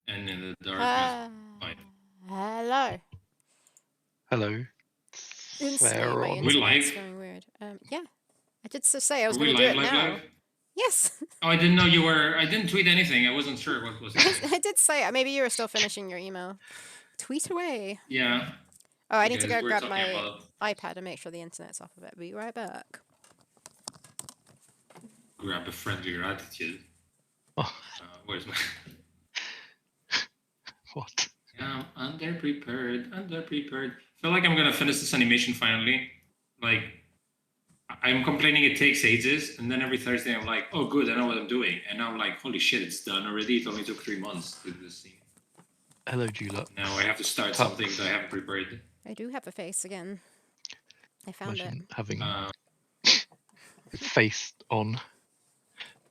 and in the darkness, fine. Hello. Hello. Instantly, my Are we internet's live? going weird. Yeah, I did so say I was Are going we to do live, it live, now. live? Yes. Oh, I didn't know you were. I didn't tweet anything. I wasn't sure what was happening. I did say maybe you were still finishing your email. Tweet away. Yeah, Oh, I need to because go we're grab talking my about iPad and make sure the internet's off of it. Be right back. grab a friendlier attitude. Oh, Where's my? what? Yeah, I'm underprepared. Underprepared. I feel like I'm gonna finish this animation finally. Like, I'm complaining it takes ages, and then every Thursday I'm like, oh, good, I know what I'm doing, and now I'm like, holy shit, it's done already. It only took 3 months to do this scene. Hello, Julep. Now I have to start something that I haven't prepared. I do have a face again. I found Imagine having Uh, face on.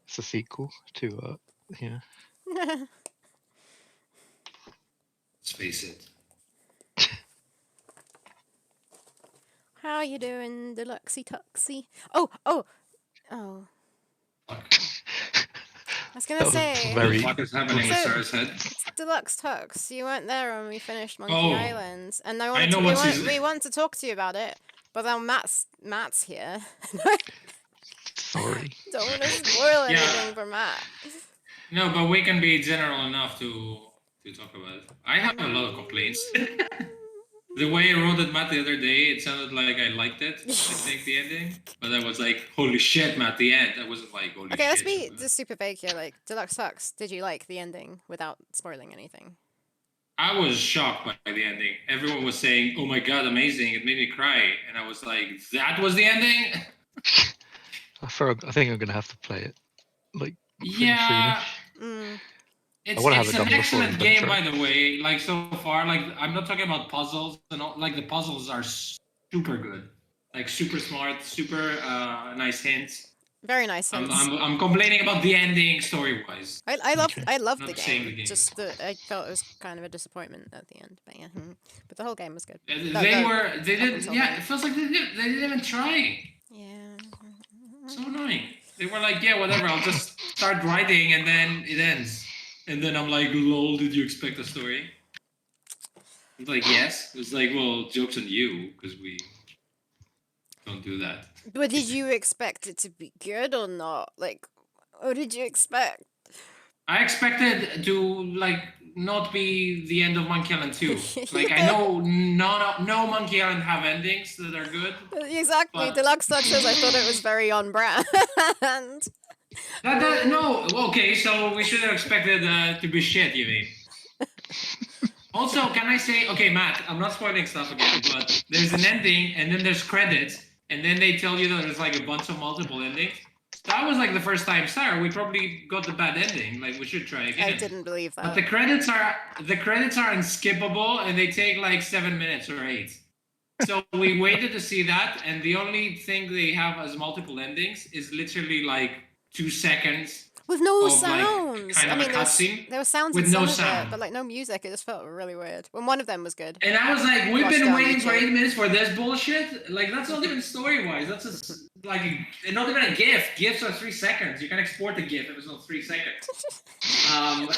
It's a sequel to yeah. it. let's face it. How you doing, Deluxey Tuxy? Oh. I was gonna That was say. What the very. fuck is happening with So- Sarah's head? It's Deluxe Tux. You weren't there when we finished Monkey Oh. Island, and I I wanted know to, what season- we want to talk to you about it. But then Matt's here. Sorry. Don't want to spoil Yeah. anything for Matt. No, but we can be general enough to talk about it. I have a lot of complaints. The way I wrote it, Matt, the other day, it sounded like I liked it. I think the ending, but I was like, "Holy shit, Matt!" The end. I wasn't like, "Holy Okay, shit." let's be just super vague here. Like, Deluxe Tux, did you like the ending without spoiling anything? I was shocked by the ending. Everyone was saying, "Oh my god, amazing!" It made me cry, and I was like, "That was the ending." I think I'm gonna have to play it. Like. Yeah. Mm. It's wanna have it an done before excellent game, inventory. by the way. Like so far, like I'm not talking about puzzles and all. Like the puzzles are super good, like super smart, super nice hints. Very nice hints. I'm complaining about the ending story wise. I loved Okay. I loved Not the saying game. the game Just I felt it was kind of a disappointment at the end. But yeah, but the whole game was good. They Up did. until Yeah, then. it feels like they didn't even try. Yeah. So annoying. They were like, yeah, whatever. I'll just start writing and then it ends. And then I'm like, lol. Did you expect a story? It's like, yes. It's like, well, joke's on you because we don't do that. But did you expect it to be good or not? Like, what did you expect? I expected to like not be the end of Monkey Island 2. Like I know no Monkey Island have endings that are good. Exactly. But- Deluxe Tux says I thought it was very on brand. No, okay, so we should have expected to be shit, you mean? Also, can I say, okay, Matt, I'm not spoiling stuff again, but there's an ending, and then there's credits, and then they tell you that there's like a bunch of multiple endings. That was like the first time, Sarah, we probably got the bad ending. Like we should try again. I didn't believe that. But the credits are unskippable, and they take like 7 minutes or 8. So we waited to see that, and the only thing they have as multiple endings is literally like 2 seconds With no of, like, sounds. kind of I mean, a cutscene there were sounds with in no some of sound. it, but like no music. It just felt really weird. When one of them was good. And I was like, we've Watch been down waiting for YouTube. 8 minutes for this bullshit? Like, that's not even story-wise. That's just, like, not even a GIF. GIFs are 3 seconds. You can export a GIF if it's not 3 seconds. I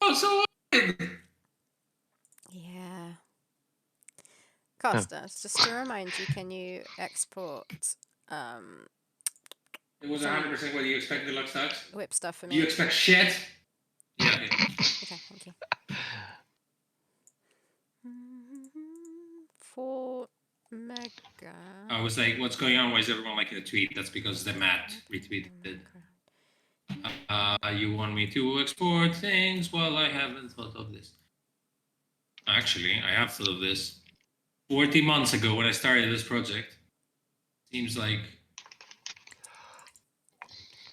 was so annoyed. Yeah. Costa, just to remind you, can you export It was 100% what you expect Deluxe Tux. whip stuff for Do you me? expect shit? Yeah, okay. Okay, thank you. 4 mega. I was like, what's going on? Why is everyone liking the tweet? That's because the Matt retweeted it. You want me to export things? Well, I haven't thought of this. Actually, I have thought of this. 40 months ago when I started this project. Seems like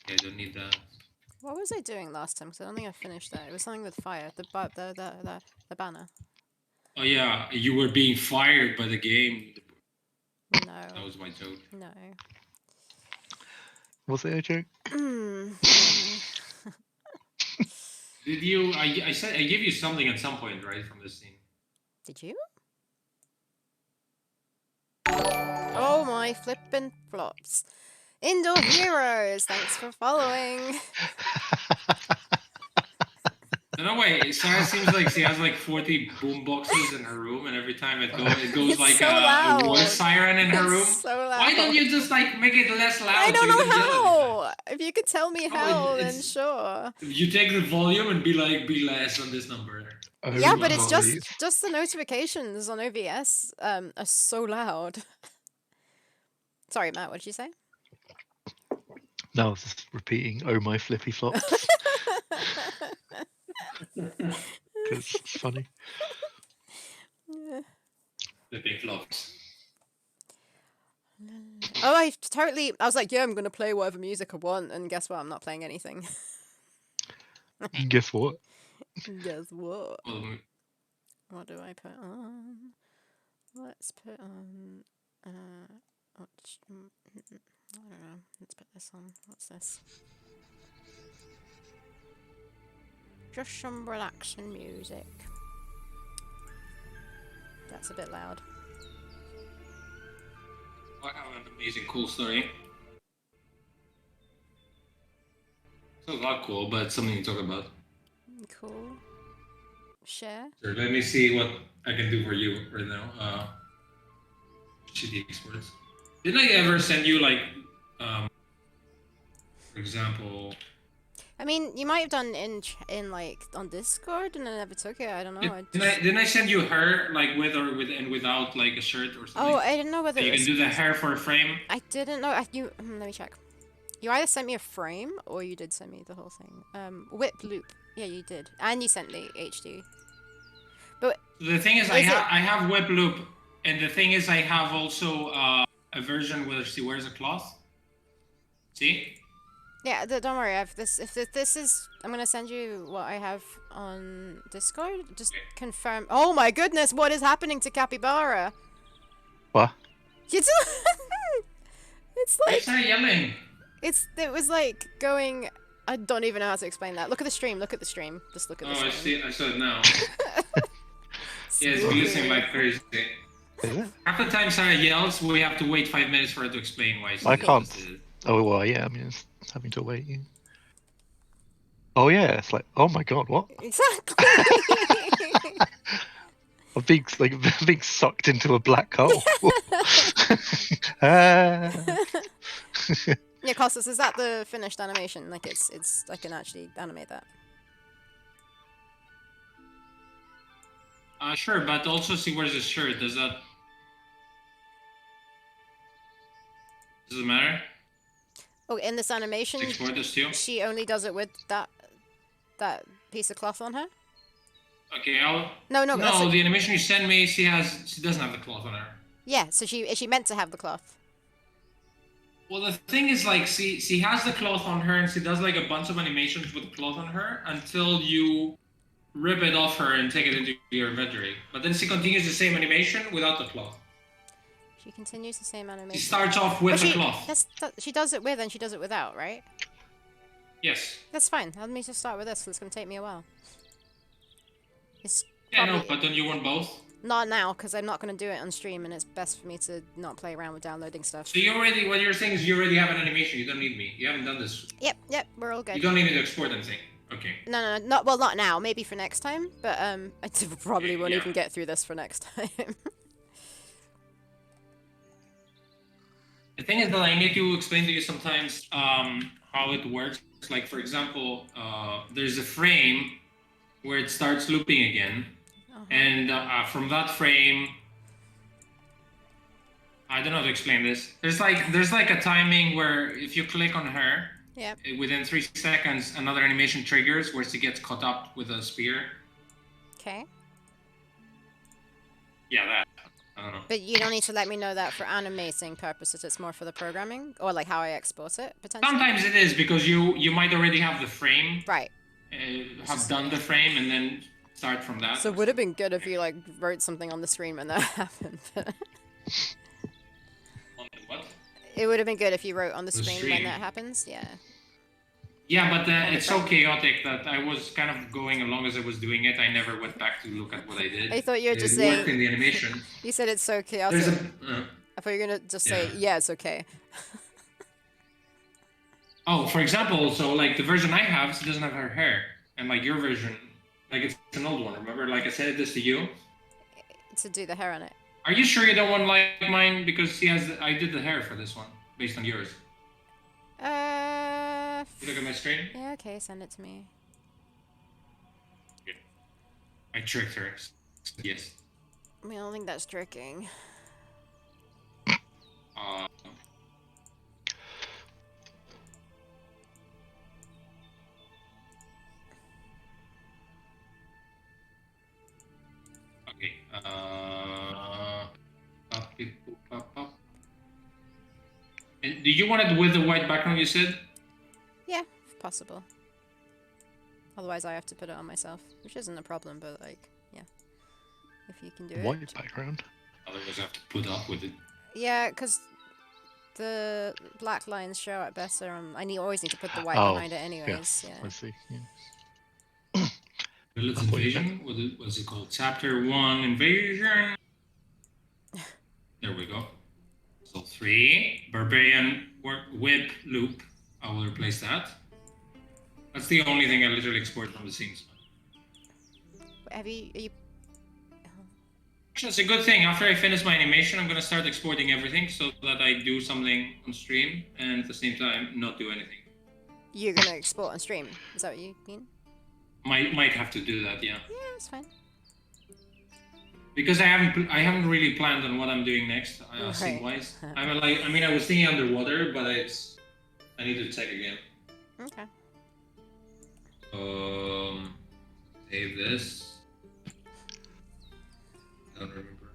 I don't need that. What was I doing last time? Because I don't think I finished that. It was something with fire. The banner. Oh yeah, you were being fired by the game. No. That was my joke. No. Was it a joke? Did you? I said I gave you something at some point, right, from this scene. Did you? Oh my flippin' flops. Indoor Heroes, thanks for following. No way. Sarah seems like she has like 40 boom boxes in her room, and every time it goes It's like so a water loud. siren in her room. It's so loud. Why don't you just like make it less loud? I so don't you know don't yell every time? how. If you could tell me Oh, how, then it's- sure. You take the volume and be less on this number. Oh Yeah, but it's my. just the notifications on OBS are so loud. Sorry, Matt, what did you say? No, I was just repeating, oh my flippy flops. Because it's funny. The big flops. Oh, I was like, yeah, I'm gonna play whatever music I want, and guess what? I'm not playing anything. Guess what? Guess what? Well, What do I put on? Let's put on. I don't know. Let's put this on. What's this? Just some relaxing music. That's a bit loud. I have an amazing, cool story. It's not cool, but it's something to talk about. Cool. Share. Sure, let me see what I can do for you right now. Shitty experts. Didn't I ever send you like, for example? I mean, you might have done in like on Discord, and I never took it. I don't know. Didn't I send you her like with or with and without like a shirt or something? Oh, I didn't know whether So you it can was... do the hair for a frame. I didn't know. Let me check. You either sent me a frame or you did send me the whole thing. Whip loop. Yeah, you did, and you sent me HD. But The thing is, I have whip loop, and the thing is, I have also a version where she wears a cloth. See? yeah, don't worry. If this is, I'm gonna send you what I have on Discord. Just confirm. Oh my goodness, what is happening to Capybara? What? It's it's I like started yelling. it was like going. I don't even know how to explain that. Look at the stream. Look at the stream. Just look at the Oh, stream. I saw it now. So Yeah, it's glistening like crazy. Is it? Half the time Sarah yells, we have to wait 5 minutes for her to explain why. I can't. Oh, well, yeah, I mean, it's having to wait. Yeah. Oh, yeah, it's like, oh my god, what? Exactly. I'm being sucked into a black hole. Ah. Yeah, Costas, is that the finished animation? Like it's I can actually animate that. Sure, but also she wears a shirt. Does it matter? Oh, in this animation, Export this too. she only does it with that piece of cloth on her. Okay, I'll. No, No, the animation you send me, she doesn't have the cloth on her. Yeah, so is she meant to have the cloth? Well, the thing is, like, she has the cloth on her, and she does like a bunch of animations with the cloth on her until you rip it off her and take it into your inventory. But then she continues the same animation without the cloth. She continues the same animation. She starts off with the cloth. She does it with and she does it without, right? Yes. That's fine. Let me just start with this, 'cause it's gonna take me a while. It's Yeah, no, but don't you want both? not now, because I'm not gonna do it on stream, and it's best for me to not play around with downloading stuff. So what you're saying is you already have an animation. You don't need me. You haven't done this. Yep, we're all good. You don't need me to export anything. Okay. No, not now. Maybe for next time, but I probably won't even get through this for next time. The thing is that I need to explain to you sometimes how it works. Like, for example, there's a frame where it starts looping again. And from that frame, I don't know how to explain this. There's like a timing where if you click on her, yep. Within 3 seconds, another animation triggers where she gets caught up with a spear. Okay. Yeah, that. I don't know. But you don't need to let me know that for animating purposes. It's more for the programming, or like how I export it, potentially. Sometimes it is because you might already have the frame. Right. Have done the frame and then start from that. So it would have been good if you like wrote something on the screen when that happened. What? It would have been good if you wrote on the screen when that happens. Yeah. Yeah, but it's so chaotic that I was kind of going along as I was doing it. I never went back to look at what I did. I thought you were just It saying. worked in the animation. You said it's so chaotic. I thought you were gonna just say, yeah, it's okay. Oh, for example, so like the version I have, she doesn't have her hair, and like your version Like it's an old one. Remember, like I said this to you. To do the hair on it. Are you sure you don't want like mine because he has? I did the hair for this one based on yours. You look at my screen. Yeah, okay, send it to me. I tricked her. Yes. I mean, I don't think that's tricking. Uh, okay. Up. And do you want it with the white background? You said. Yeah, if possible. Otherwise, I have to put it on myself, which isn't a problem. But like, yeah, if you can do it. White background. Otherwise, I have to put up with it. Yeah, because the black lines show out better. Always need to put the white Oh, behind it anyways. I Yeah. see. Yeah. Village I thought you Invasion? What's it called? Chapter 1 Invasion. There we go. So 3. Barbarian Whip Loop. I will replace that. That's the only thing I literally export from the scenes. Are you? Actually, it's a good thing. After I finish my animation, I'm going to start exporting everything so that I do something on stream and at the same time not do anything. You're gonna export on stream? Is that what you mean? Might have to do that, yeah. Yeah, that's fine. Because I haven't really planned on what I'm doing next, Right. scene wise. I was thinking underwater, but I need to check again. Okay. Save this. I don't remember.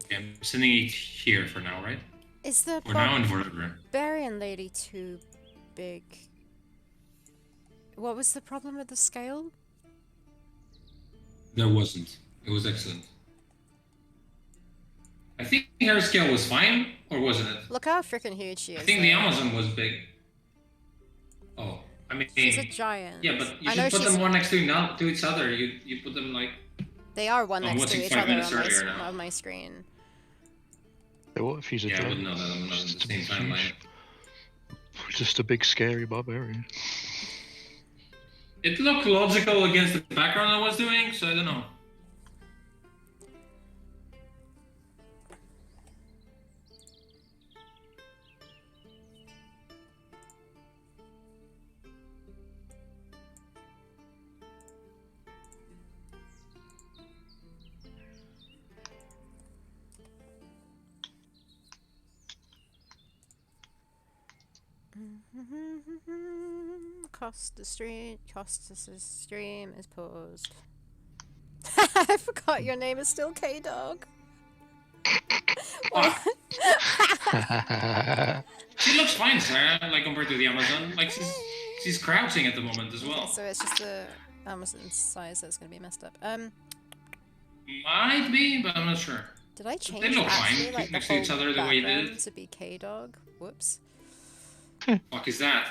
Okay, I'm sending it here for now, right? Is the For now and forever. barbarian lady too big? What was the problem with the scale? There wasn't. It was excellent. I think her scale was fine, or wasn't it? Look how freaking huge she is. I think the though. Amazon was big. Oh, I mean, She's a giant. yeah, but you I know should put she's- them one next to each other. You put them like. They are one Oh, next what's to it, each 5 other minutes earlier now? on my screen. So what if he's a Yeah, I giant? wouldn't know that. I'm not in the Just same huge. timeline. Just a big scary barbarian. It looked logical against the background I was doing, so I don't know. Costas' stream is paused. I forgot your name is still K-Dog. Ah, she looks fine, Sarah. Like compared to the Amazon, like she's crouching at the moment as well. So it's just the Amazon size that's gonna be messed up. Might be, but I'm not sure. Did I change They look actually fine. like Keep the next to whole each other the way you did background it. to be K-Dog? Whoops. Fuck is that?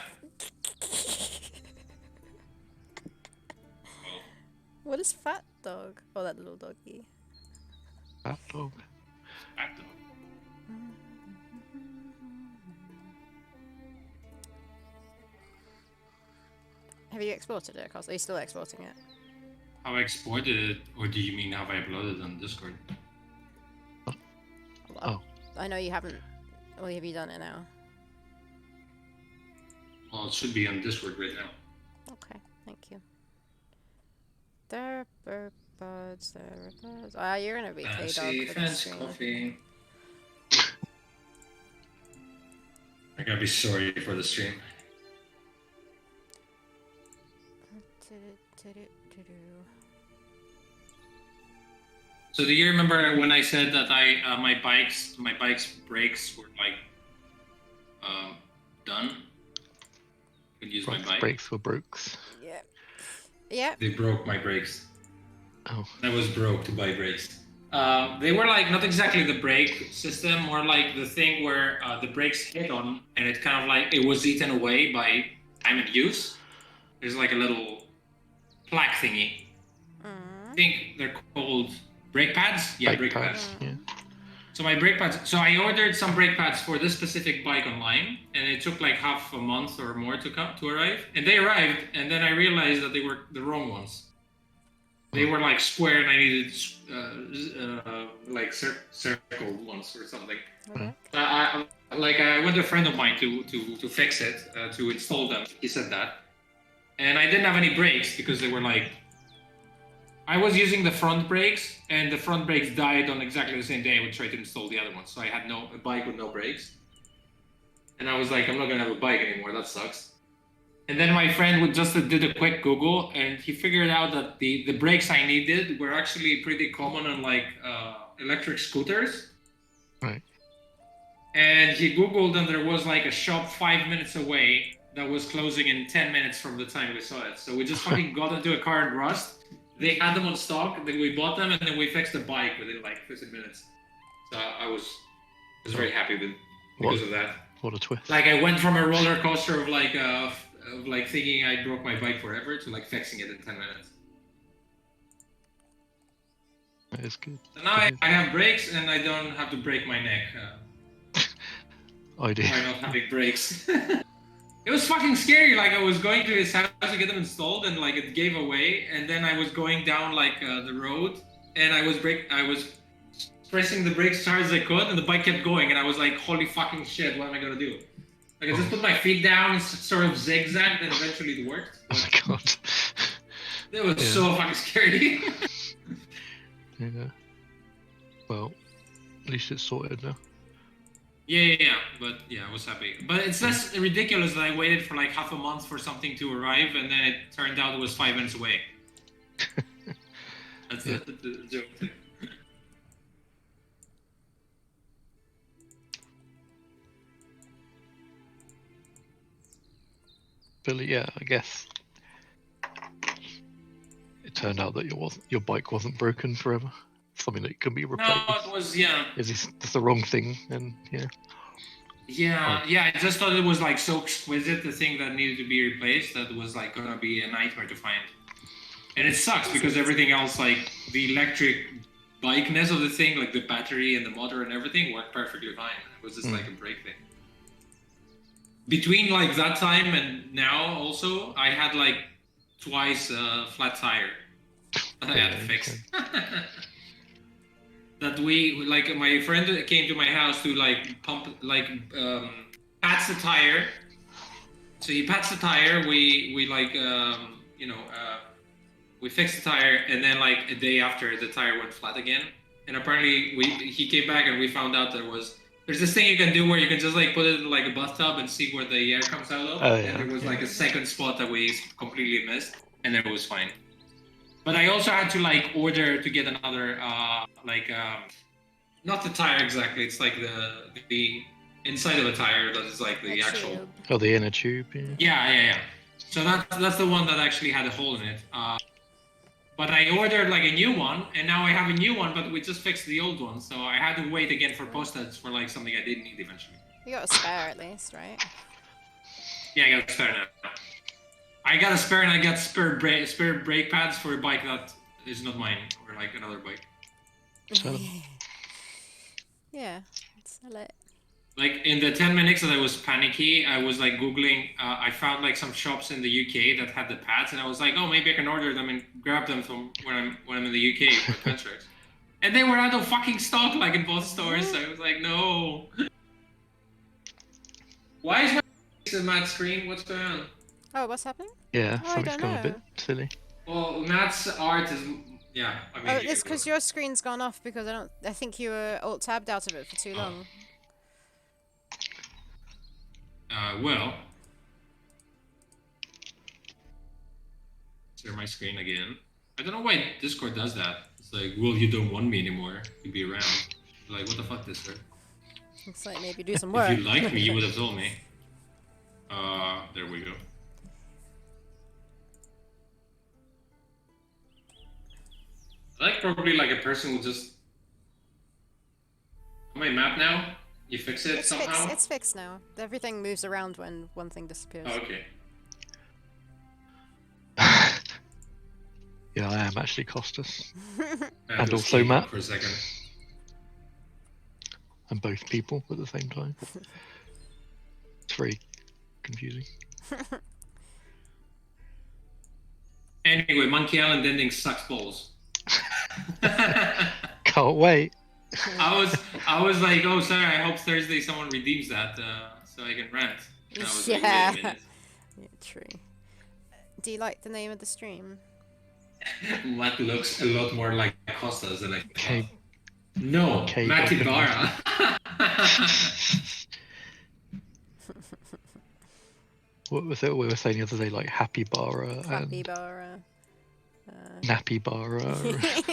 What is Fat Dog? Oh, that little doggy. That dog. Back though. Have you exported it, Cos? Are you still exporting it? How I exported it, or do you mean how I uploaded it on Discord? Oh. I know you haven't. Well, have you done it now? Well, it should be on Discord right now. Okay, thank you. Theropods. Ah, you're gonna be K-Dog Fancy, for the fancy stream. coffee. I gotta be sorry for the stream. So do you remember when I said that my bike's brakes were like done? Could use my bike. Brakes for Brooks. Yeah. Yeah. They broke my brakes. Oh. I was broke to buy brakes. They were like not exactly the brake system, more like the thing where the brakes hit on and it kind of like it was eaten away by time and use. There's like a little plaque thingy. I think they're called brake pads. Yeah, brake pads. Yeah. So my brake pads. So I ordered some brake pads for this specific bike online, and it took like half a month or more to arrive. And they arrived, and then I realized that they were the wrong ones. They were like square, and I needed like circle ones or something. Okay. I went to a friend of mine to fix it, to install them. He said that, and I didn't have any brakes because they were like. I was using the front brakes, and the front brakes died on exactly the same day I would try to install the other ones. So I had a bike with no brakes. And I was like, I'm not gonna have a bike anymore, that sucks. And then my friend did a quick Google, and he figured out that the brakes I needed were actually pretty common on like electric scooters. Right. And he Googled, and there was like a shop 5 minutes away that was closing in 10 minutes from the time we saw it. So we just fucking got into a car and rushed. They had them on stock, then we bought them, and then we fixed the bike within like 15 minutes. So I was very happy because of that. What a twist. Like I went from a roller coaster of like thinking I broke my bike forever to like fixing it in 10 minutes. That is good. So now I have brakes, and I don't have to break my neck Idea. by not having brakes. It was fucking scary. Like I was going to his house to get them installed, and like it gave away. And then I was going down like the road, and I was pressing the brakes as hard as I could, and the bike kept going. And I was like, "Holy fucking shit! What am I gonna do?" Like I just put my feet down, sort of zigzagged, and eventually it worked. Oh my god. It was so fucking scary. Yeah. Well, at least it's sorted now. Yeah. But yeah, I was happy. But it's less ridiculous that I waited for like half a month for something to arrive, and then it turned out it was 5 minutes away. That's the joke thing. But yeah, I guess it turned out that your bike wasn't broken forever. Something that can be replaced. No, it was Is this the wrong thing? And yeah. Yeah. I just thought it was like so exquisite, the thing that needed to be replaced, that was like gonna be a nightmare to find. And it sucks because everything else, like the electric bikeness of the thing, like the battery and the motor and everything, worked perfectly fine. It was just like a brake thing. Between like that time and now, also, I had like twice a flat tire that I had to fix. That like my friend came to my house to like pats the tire. So he pats the tire. We like we fixed the tire, and then like a day after, the tire went flat again. And apparently he came back, and we found out there's this thing you can do where you can just like put it in like a bathtub and see where the air comes out of. Oh, yeah. And there was like a second spot that we completely missed, and then it was fine. But I also had to like order to get another not the tire exactly. It's like the inside of a tire that is like the actual. Tube. Oh, the inner tube. Yeah. Yeah. So that's the one that actually had a hole in it. But I ordered like a new one, and now I have a new one, but we just fixed the old one. So I had to wait again for postage for like something I didn't need eventually. You got a spare at least, right? Yeah, I got a spare now. I got a spare, and I got spare brake pads for a bike that is not mine, or like another bike. Sell them. Yeah, sell it. Like in the 10 minutes that I was panicky, I was like Googling, I found like some shops in the UK that had the pads, and I was like, oh, maybe I can order them and grab them from when I'm in the UK for adventures. And they were out of fucking stock, like in both stores, so I was like, no. Why is my Matt's screen? What's going on? Oh, what's happening? Yeah, Oh, I something's don't gone a know. bit silly. Well, Matt's art is, yeah. I mean, Oh, it's because your screen's gone off because I think you were alt-tabbed out of it for too long. Well, share my screen again. I don't know why Discord does that. It's like, well, you don't want me anymore to be around. Like, what the fuck, this, sir? Looks like maybe do some work. If you liked me, you would have told me. There we go. Like probably like a person will just. On my map now, you fix it somehow. It's fixed now. Everything moves around when one thing disappears. Oh, okay. Yeah, I am actually Costas. I And just also gave up Matt. for a second. and both people at the same time. It's very confusing. Anyway, Monkey Island ending sucks balls. Can't wait. I was like, oh sorry, I hope Thursday someone redeems that so I can rant. And I was like, wait a minute. Yeah, true. Do you like the name of the stream? Matt looks a lot more like Costas than I thought. Okay. No, Okay, Matt okay. Ibarra. What was it we were saying the other day? Like Happy Bara and Capybara. Nappy Bara.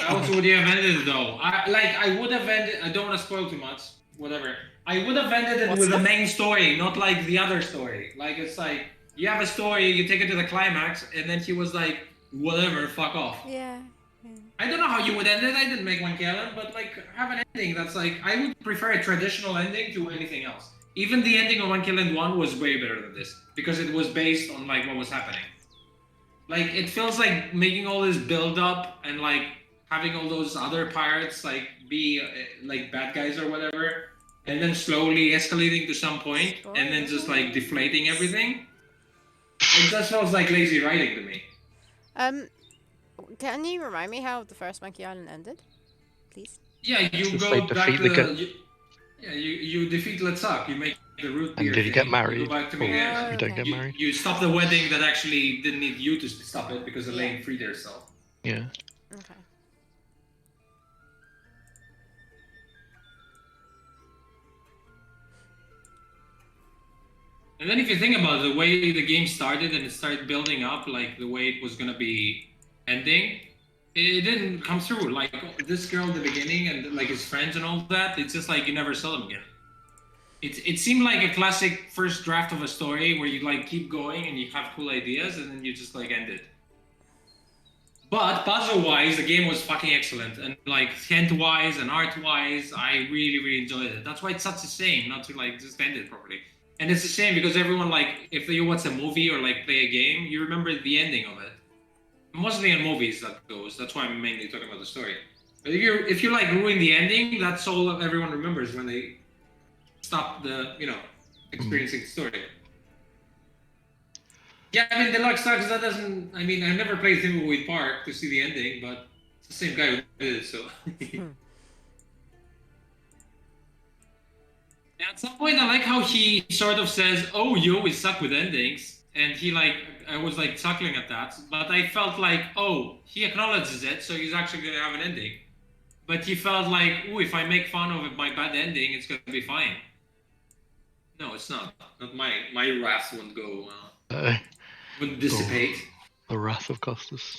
How else would you have ended it though? I would have ended. I don't want to spoil too much. Whatever. I would have ended it with the main story, not like the other story. Like it's like you have a story, you take it to the climax, and then she was like, whatever, fuck off. Yeah. I don't know how you would end it. I didn't make one, Kellen, but like have an ending that's like I would prefer a traditional ending to anything else. Even the ending of One Kill and One was way better than this because it was based on like what was happening. Like it feels like making all this build up and like having all those other pirates like be like bad guys or whatever, and then slowly escalating to some point and then just like deflating everything. It just feels like lazy writing to me. Can you remind me how the first Monkey Island ended, please? Yeah, you Just go they back defeat to the guy. you defeat Letsuck. You make the root beer. And did he thing, get You married? go back to Or Miguel. you don't get You, married? you stop the wedding that actually didn't need you to stop it because Elaine Yeah. freed herself. Yeah. Okay. And then if you think about it, the way the game started and it started building up, like the way it was gonna be ending, it didn't come through. Like this girl at the beginning and like his friends and all that, it's just like you never saw them again. It seemed like a classic first draft of a story where you like keep going and you have cool ideas and then you just like end it. But puzzle-wise, the game was fucking excellent, and like hint-wise and art-wise, I really enjoyed it. That's why it's such a shame not to like just end it properly. And it's a shame because everyone like, if you watch a movie or like play a game, you remember the ending of it. Mostly in movies that goes. That's why I'm mainly talking about the story. But if you like ruin the ending, that's all everyone remembers when they stop the experiencing the story. Yeah, I mean Deluxe sucks. That doesn't. I mean, I never played Thimbleweed Park to see the ending, but it's the same guy who did it. So. At some point, I like how he sort of says, "Oh, you always suck with endings," and he like, I was like chuckling at that, but I felt like, oh, he acknowledges it, so he's actually gonna have an ending. But he felt like, oh, if I make fun of my bad ending, it's gonna be fine. No, it's not. Not my wrath won't go. Wouldn't dissipate. The wrath of Costas.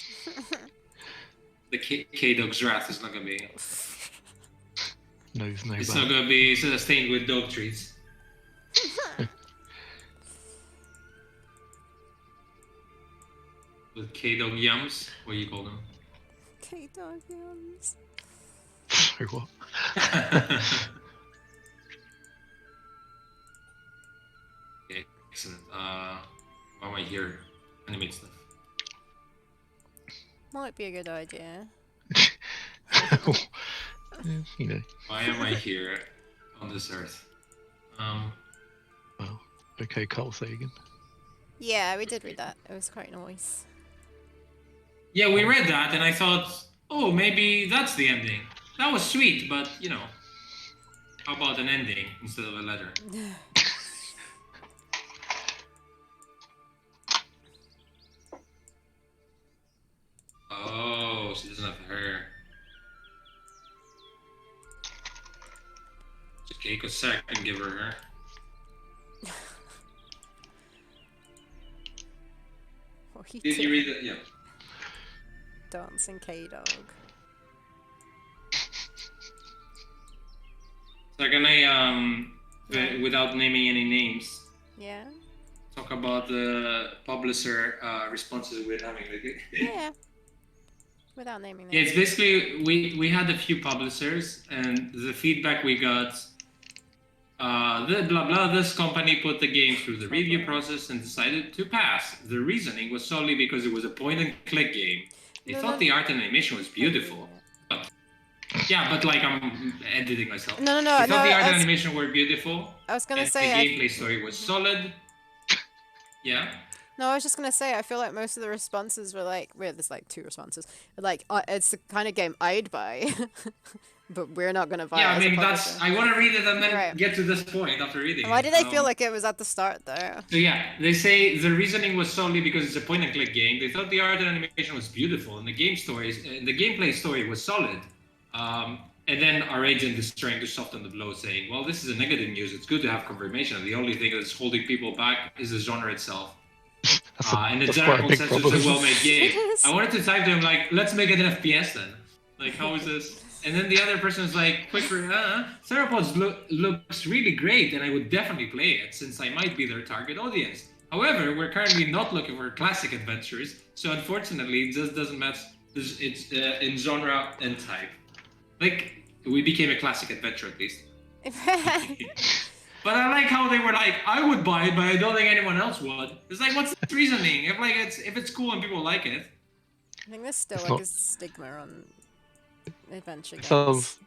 The K-Dog's wrath is not gonna be. Knows no It's better. not gonna be sustained with dog treats. With K-Dog yums, what do you call them? K-Dog yums. So what? Okay, excellent. Why am I here? Animate stuff. Might be a good idea. Yeah, you know. Why am I here on this earth? Well, okay, Carl Sagan. Yeah, we did read that. It was quite nice. Yeah, we read that, and I thought, oh, maybe that's the ending. That was sweet, but how about an ending instead of a letter? Oh, she doesn't have hair. It's okay, because Sack can give her hair. What are you Did you doing? read it? Yeah. Dancing K-Dog. So can I, without naming any names, Yeah? talk about the publisher responses we're having? Yeah. Without naming Yeah, names. it's basically we had a few publishers, and the feedback we got, the blah blah. This company put the game through the review process and decided to pass. The reasoning was solely because it was a point-and-click game. They thought the art and animation was beautiful, but Yeah, but like I'm editing myself. No. They thought the art I and was, animation were beautiful. I was gonna And say. the gameplay story was solid. Yeah. No, I was just gonna say. I feel like most of the responses were like, there's like 2 responses. Like, it's the kind of game I'd buy, but we're not gonna buy Yeah, it I as a mean publisher. that's. I want to read it and then Right. get to this point after reading. And why it. did they feel like it was at the start though? So yeah, they say the reasoning was solely because it's a point-and-click game. They thought the art and animation was beautiful, and the gameplay story was solid. And then our agent is trying to soften the blow, saying, "Well, this is a negative news. It's good to have confirmation. The only thing that's holding people back is the genre itself." And the that's general quite a big consensus problem. is a well-made game. It is. I wanted to type to him like, "Let's make it an FPS then." Like, how is this? And then the other person is like, Theropods looks really great, and I would definitely play it since I might be their target audience. However, we're currently not looking for classic adventures, so unfortunately, it just doesn't match it's in genre and type. Like, we became a classic adventure at least. But I like how they were like, I would buy it, but I don't think anyone else would. It's like, what's the reasoning? If it's cool and people like it. I think there's still It's like not- a stigma on adventure games. Sounds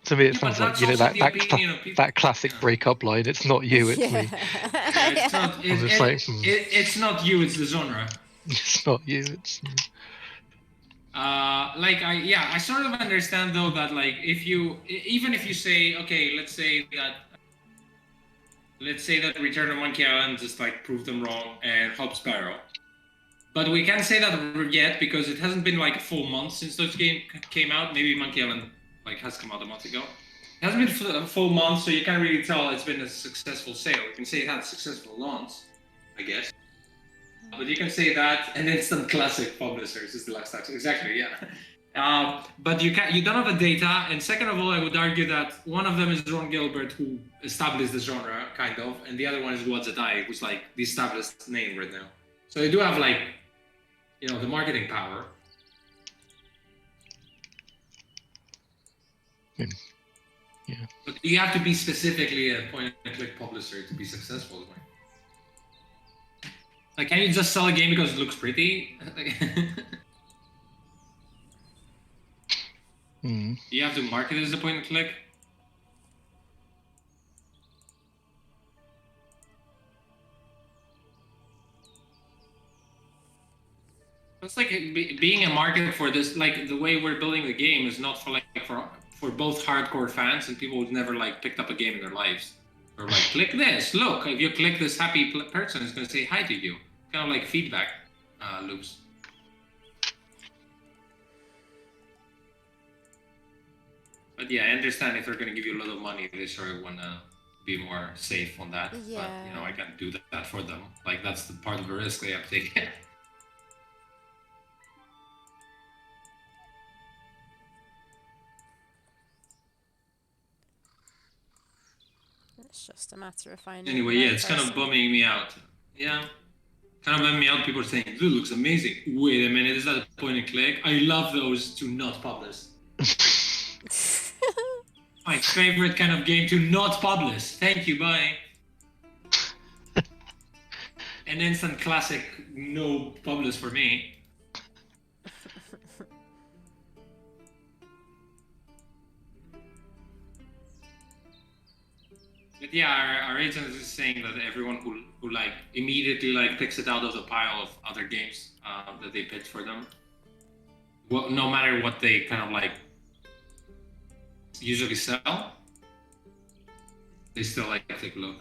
to me, it Yeah, but sounds like that's you know also that the opinion of people. that classic breakup line. It's not you, it's yeah. me. It's not. I'm just like, It's not you. It's the genre. It's not you. It's me. I sort of understand though that like even if you say okay, let's say that Return of Monkey Island just like proved them wrong and Hop Sparrow, but we can't say that yet because it hasn't been like a full month since those game came out. Maybe Monkey Island like has come out a month ago. It hasn't been a full month, so you can't really tell it's been a successful sale. You can say it had a successful launch, I guess. But you can say that, and instant classic publishers is the last tax. Exactly, yeah. But you don't have the data, and second of all, I would argue that one of them is Ron Gilbert, who established the genre, kind of, and the other one is Wadzetai, who's like the established name right now. So they do have like, the marketing power. Yeah. But you have to be specifically a point-and-click publisher to be successful. Like, can you just sell a game because it looks pretty? You have to market it as a point-and-click. It's like being a market for this, like the way we're building the game is not for both hardcore fans and people who've never like picked up a game in their lives. Or like, click this, look, if you click this happy person, it's going to say hi to you. Kind of like feedback loops. But yeah, I understand if they're going to give you a lot of money, they sort of want to be more safe on that. Yeah. But, I can't do that for them. Like, that's the part of the risk they have taken. It's just a matter of finding. Anyway, yeah, it's kind of bumming me out. Yeah. Kind of bumming me out. People are saying, "Dude, looks amazing." Wait a minute, is that a point and click? I love those to not publish. My favorite kind of game to not publish. Thank you, bye. An instant classic, no publish for me. But yeah, our agent is saying that everyone who like immediately like picks it out of the pile of other games that they pitch for them, well, no matter what they kind of like usually sell, they still like take a look.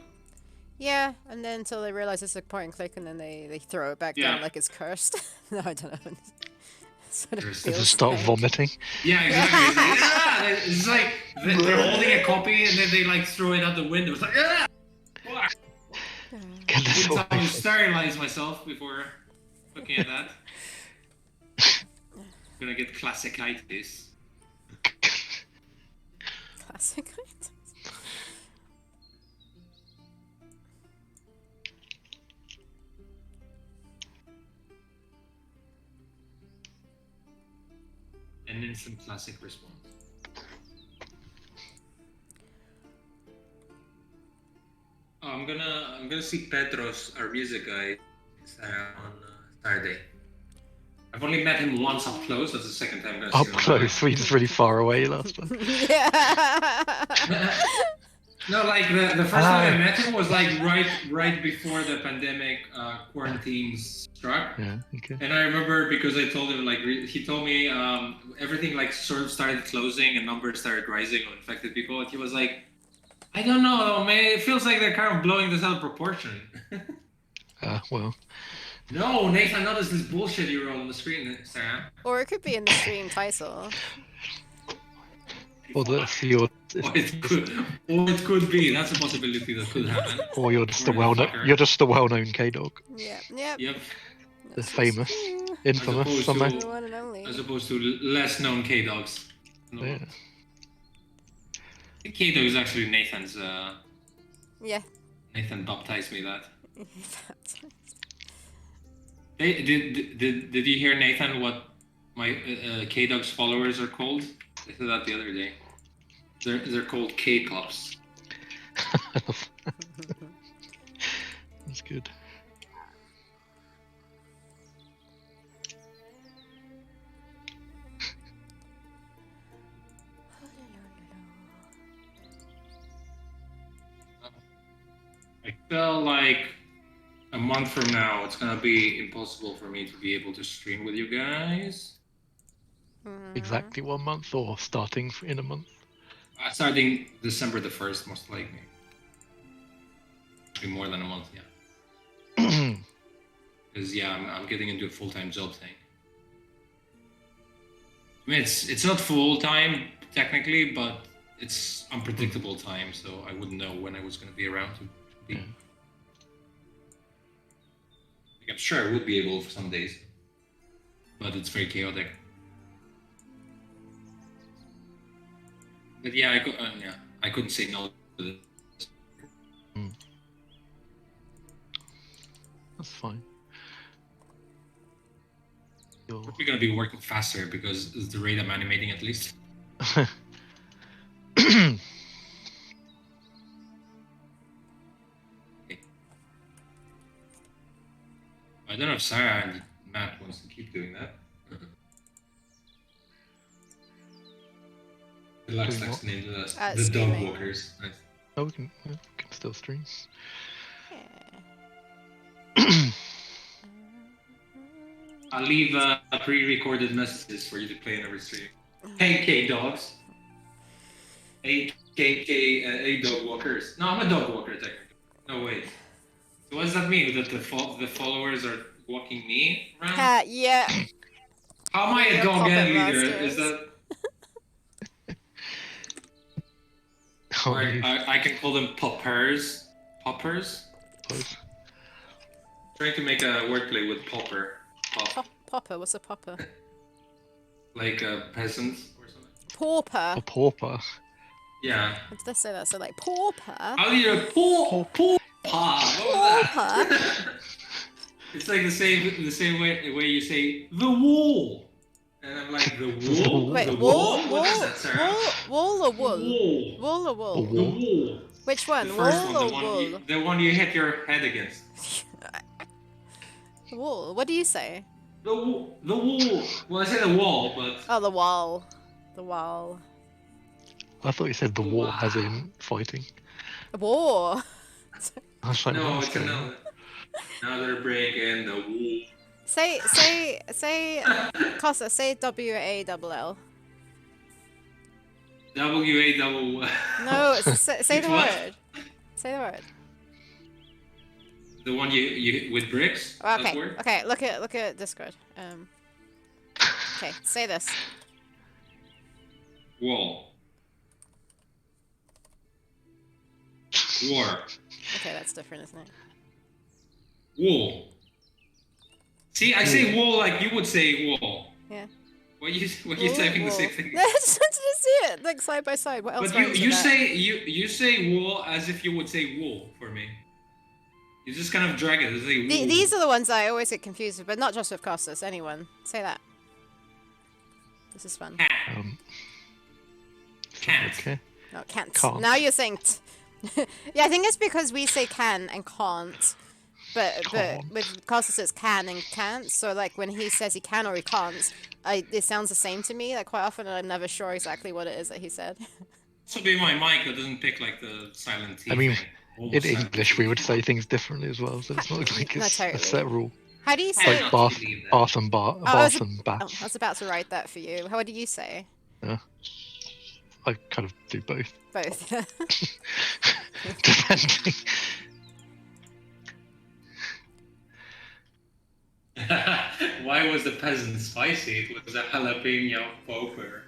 Yeah, and then until they realize it's a point and click, and then they throw it back down like it's cursed. No, I don't know. Sort of Cursed. They feels just start strange. vomiting. Yeah, exactly. It's like they're holding a copy and then they like throw it out the window. It's like, ah! Fuck! Get this Didn't tell me away. to sterilize myself before looking at that. I'm gonna get classicitis. Classic items. An instant classic response. Oh, I'm gonna see Petros, our music guy, on Saturday. I've only met him once up close. That's the second time I'm gonna Up see him. close, we just really far away last time. Yeah. No, like the first time I met him was like right before the pandemic quarantine struck. Yeah, okay. And I remember because I told him, like, he told me everything like sort of started closing and numbers started rising of infected people. And he was like, I don't know, man. It feels like they're kind of blowing this out of proportion. Well, No, Nathan, notice this bullshit you wrote on the screen, Sarah. Or it could be in the stream title. or that's your, Or it could be. That's a possibility that could happen. or you're just Or a the well-known, fucker. you're just a well-known K-dog, Yeah. Yep. Yep. the That's famous, true. infamous, opposed somehow. to- The one and only. As opposed to less known K-dogs. No. Yeah. The K-dog is actually Nathan's. Yeah. Nathan baptized me that. Hey, did you hear, Nathan, what my K-Dog's followers are called? I said that the other day. They're called K-Clubs. That's good. I feel like a month from now, it's gonna be impossible for me to be able to stream with you guys. Exactly 1 month, or starting in a month. Starting December the 1st, most likely. Be more than a month, yeah. Because yeah, I'm getting into a full-time job thing. I mean, it's not full-time technically, but it's unpredictable time, so I wouldn't know when I was going to be around to be. Yeah. Like, I'm sure I would be able for some days, but it's very chaotic. But yeah, I couldn't say no to this. That's fine. You're... We're gonna be working faster because it's the rate I'm animating, at least. I don't know if Sarah and Matt wants to keep doing that. Relax, Doing that's what? named the dog Streaming. walkers. Nice. Oh, we can still stream. I'll leave pre-recorded messages for you to play in every stream. Hey, K-dogs. A dog walkers. No, I'm a dog walker, technically. No, wait. So what does that mean? That the followers are walking me around? Yeah. How am I a You're dog puppet and leader? masters. Is that... Oh, Or you I can call them poppers. Poppers? suppose. Trying to make a wordplay with popper. Pop. Popper. What's a popper? Like a peasant or something. Pauper. A pauper. Yeah. What did I say that? So like pauper. How do you pauper? Pauper. It's like the same way you say the wall. And I'm like, the wall? Wait, The wool, What is that, Sarah? wool or wool? Wall. Wool or A wool? The wall. wall. Which one? The Wool first one, or the one, wool? the one you hit your head against. Wool. What do you say? The wall. The wall. Well, I said the wall, but Oh, the wall. The wall. I thought you said the war, as in fighting. War. I was like, no, what's it's going on? another break in the wall. Say, Costa, say W-A-L-L. W-A-double. No, say the What? word. Say the word. The one you with bricks. That Okay, word? okay, look at Discord. Okay, say this. Wall. War. Okay, that's different, isn't it? Wall. See, I say wall like you would say wall. Yeah. What you typing the same thing? No, I just wanted to see it, like side by side. What else? But rhymes you with that? say you say wall as if you would say wool for me. You just kind of drag it. Say wool. These are the ones I always get confused with, but not just with Costas. Anyone, say that. This is fun. Cat. Cat. Okay. No, can't. Can't. Now you're saying. Yeah, I think it's because we say can and can't. but Can't. with Carlos it's can and can't. So like when he says he can or he can't, it sounds the same to me. Like quite often, I'm never sure exactly what it is that he said. So be my mic that doesn't pick like the silent T I mean, thing. in Almost silent English, T. we would say things differently as well, so it's not like No, it's totally. a set rule. How do you I say? not Like believe that. bath and bar, Oh, I was, bath and bath. I was about to write that for you. What do you say? Yeah. I kind of do both, Both. depending. Why was the peasant spicy? It was a jalapeno popper.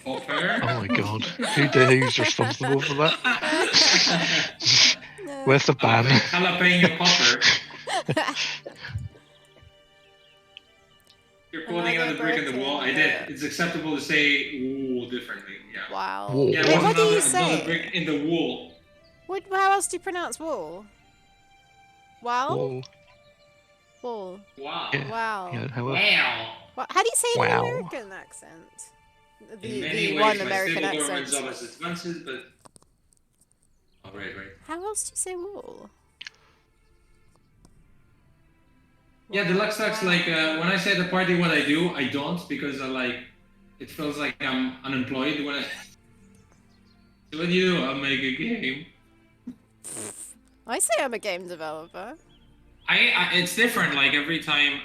Popper? Oh my god, who's responsible for that? Where's the ban? Jalapeno popper. You're quoting Another on the brick in the wall. I did. broken, It's acceptable to say wool differently. Yeah. Wow. Wool. Yeah, Wait, what's what do you another say? brick in the wool? How else do you pronounce wool? Wow? Whoa. Wool. Wow. Yeah. Wow. Yeah, however. Wow. How do you say it in an Wow. American accent? In The many ways, one my American stable government accent. job has advances, but... Oh, right. How else do you say wool? Yeah, deluxe sucks. Like when I say at the party what I do, I don't because it feels like I'm unemployed when I. So what do you do? I'll make a game. I say I'm a game developer. It's different. Like every time,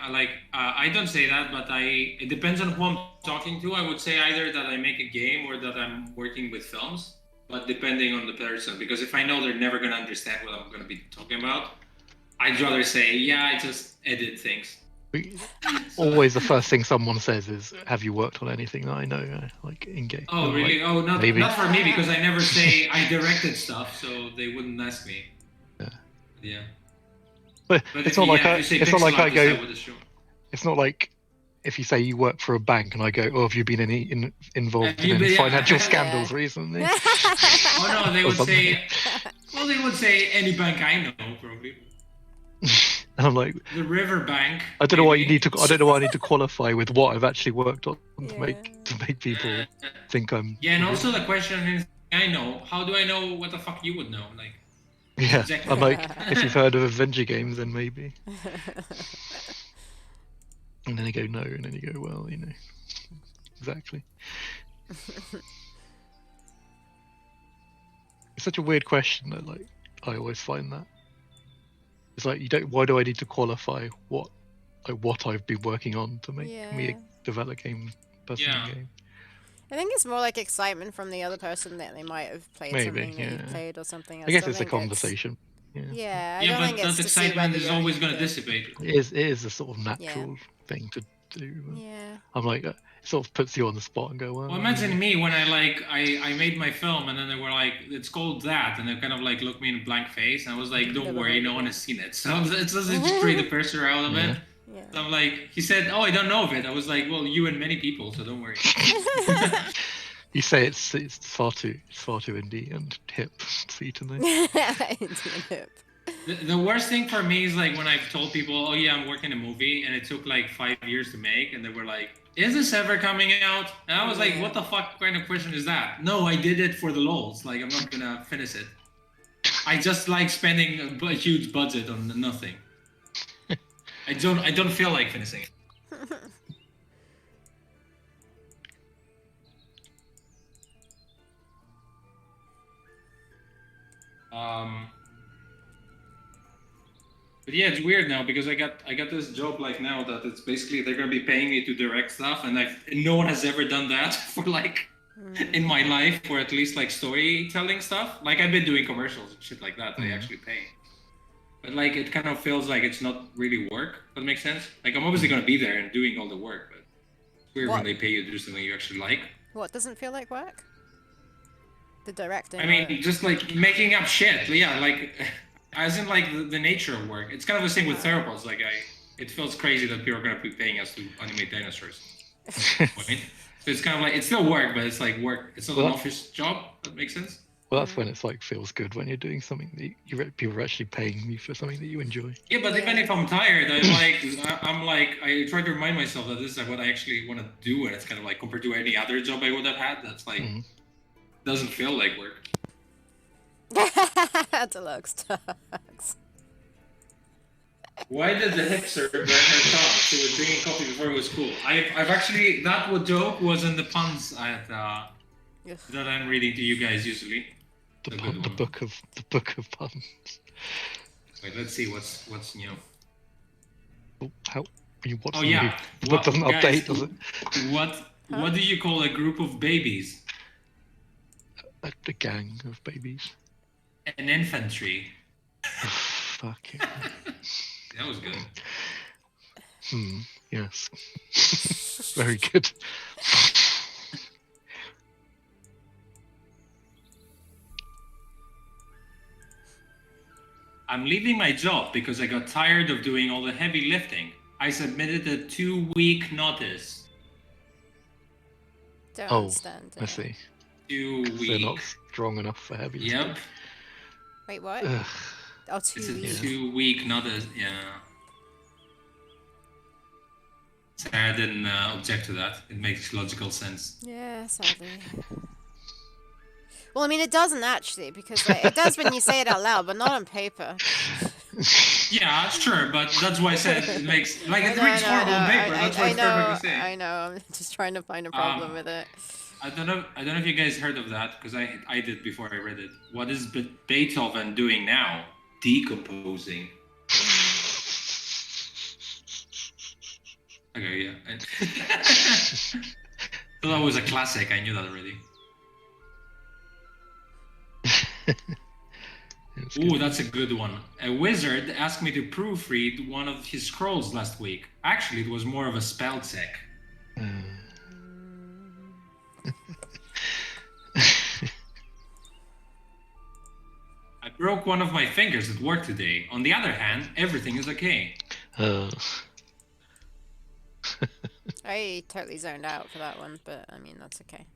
I don't say that, but it depends on who I'm talking to. I would say either that I make a game or that I'm working with films, but depending on the person. Because if I know they're never gonna understand what I'm gonna be talking about, I'd rather say, yeah, I just edit things. Always the first thing someone says is, "Have you worked on anything that I know?" Like in game. Oh, really? Like, Oh, maybe. not for me because I never say I directed stuff, so they wouldn't ask me. Yeah. But But it's not like I. if you say It's not like pixel I art, go. yes, I would assume. It's not like if you say you work for a bank and I go, "Oh, have you been involved Have you in any been- financial yeah. scandals recently?" Oh no, they Or would something. say. Well, they would say any bank I know, probably. And I'm like, The River Bank. I don't know why you maybe. need to. I don't know why I need to qualify with what I've actually worked on to Yeah. make people think I'm. Yeah, and also the question is, I know. How do I know what the fuck you would know? Like. Yeah, Exactly. I'm like, if you've heard of Avenger games, then maybe. And then you go no, and then you go, well, exactly. It's such a weird question that, like, I always find that it's like you don't. Why do I need to qualify what I've been working on to make me Yeah. develop game person Yeah. in game? I think it's more like excitement from the other person that they might have played Maybe, something that you yeah. played or something. I guess don't it's a think conversation. Yeah. Yeah, I Yeah, don't but think that it's to see excitement whether is you're always any going to good. dissipate. It is a sort of natural thing to do. But Yeah. I'm like, it sort of puts you on the spot and go, well. Well, imagine me when I made my film and then they were like, it's called that, and they kind of like looked me in a blank face, and I was like, don't Never worry, heard no of one it. has seen it. So it's just straight the pressure out of Yeah. it. Yeah. So I'm like, he said, oh, I don't know of it. I was like, well, you and many people, so don't worry. You say it's far too indie and hip for you to know. Indian hip. The worst thing for me is like when I've told people, oh yeah, I'm working a movie, and it took like 5 years to make, and they were like, is this ever coming out? And I was like, Yeah. what the fuck kind of question is that? No, I did it for the lols. Like, I'm not gonna finish it. I just like spending a huge budget on nothing. I don't feel like finishing it. But yeah, it's weird now because I got this job like now that it's basically they're gonna be paying me to direct stuff, and no one has ever done that for like in my life, or at least like storytelling stuff. Like I've been doing commercials and shit like that. They actually pay, but like it kind of feels like it's not really work. That makes sense. Like I'm obviously gonna be there and doing all the work, but it's weird What? when they pay you to do something you actually like. What doesn't feel like work? The directing. I mean, just like making up shit. Yeah, like as in like the nature of work. It's kind of the same with Theropods. Like it feels crazy that people are gonna be paying us to animate dinosaurs. Right? So it's kind of like it's still work, but it's like work. It's not an Well- office job. That makes sense. Well, that's when it's like feels good when you're doing something that people are actually paying you for something that you enjoy. Yeah, but even if I'm tired, I try to remind myself that this is like what I actually want to do, and it's kind of like compared to any other job I would have had, that's like doesn't feel like work. Deluxe talks. Why did the hipster burn her tongue? She was drinking coffee before it was cool. I've actually joke was in the puns Ugh. that I'm reading to you guys usually. The, A pun, good the one. book of puns. Wait, let's see what's new. Oh, how? What's Oh new? yeah, The book doesn't guys, update, does it? What do you call a group of babies? A gang of babies. An infantry. Fuck it. That was good. Yes. Very good. I'm leaving my job because I got tired of doing all the heavy lifting. I submitted a 2-week notice. Don't Oh, understand. I see. 2 They're week. not strong enough for heavy lifting. Yep. Wait, what? Ugh. Oh, It's 2 a weeks. 2-week notice. Yeah. Sarah didn't object to that. It makes logical sense. Yeah, sadly. Well, I mean, it doesn't actually, because like, it does when you say it out loud, but not on paper. Yeah, sure, but that's why I said it makes I it know, reads horrible on paper. That's why it's perfectly safe. I know. I'm just trying to find a problem with it. I don't know if you guys heard of that because I did before I read it. What is Beethoven doing now? Decomposing. Okay, yeah. So that was a classic. I knew that already. Ooh, that's a good one. A wizard asked me to proofread one of his scrolls last week. Actually, it was more of a spell check. I broke one of my fingers at work today. On the other hand, everything is okay. I totally zoned out for that one, but I mean, that's okay.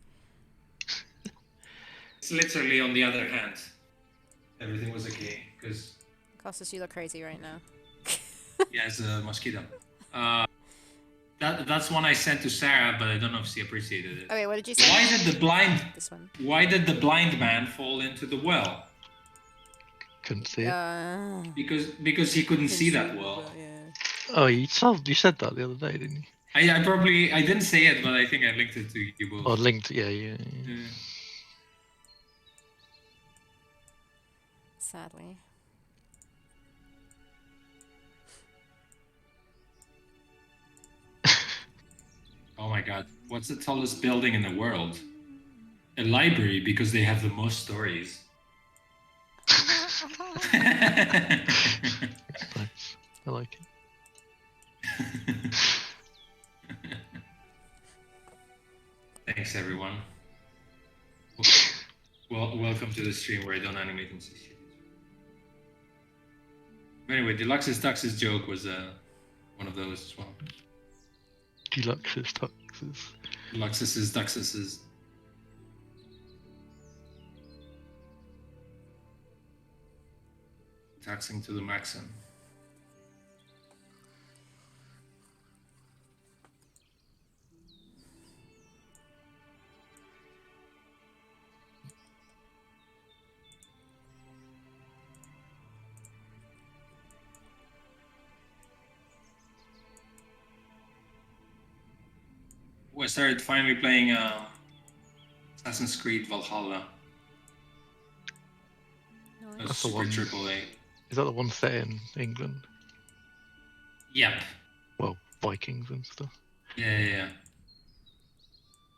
It's literally on the other hand. Everything was okay, because... Costas, you look crazy right now. Yeah, it's a mosquito. That's one I sent to Sarah, but I don't know if she appreciated it. Oh wait, what did you say? This one. Why did the blind man fall into the well? Couldn't see it. Because he couldn't see that well. Yeah. Oh, you said that the other day, didn't you? I didn't say it, but I think I linked it to you both. Oh, linked. Yeah. Sadly. Oh my god, what's the tallest building in the world? A library, because they have the most stories. Nice. I like it. Thanks, everyone. Well, welcome to the stream where I don't animate and see shit. Anyway, Deluxe's Tux's joke was one of those as well. Deluxe's Tuxes. Deluxe's Tuxes. Taxing to the maximum. I started finally playing Assassin's Creed Valhalla. Nice. That's the Super one. AAA. Is that the one set in England? Yep. Well, Vikings and stuff. Yeah.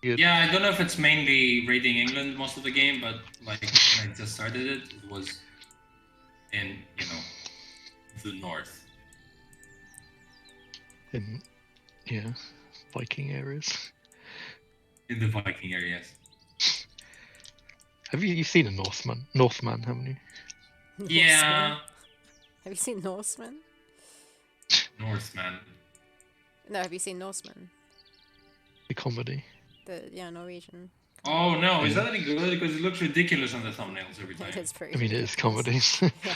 Good. Yeah, I don't know if it's mainly raiding England most of the game, but like when I just started it, it was in, the north. In Viking areas. In the Viking areas. Have you seen a Northman, haven't you? Yeah. Have you seen Norseman? Northman. No, have you seen Norseman? The comedy. Norwegian. Oh no, is that any good? Because it looks ridiculous on the thumbnails every time. It is pretty I mean, it is ridiculous. comedy. Yeah.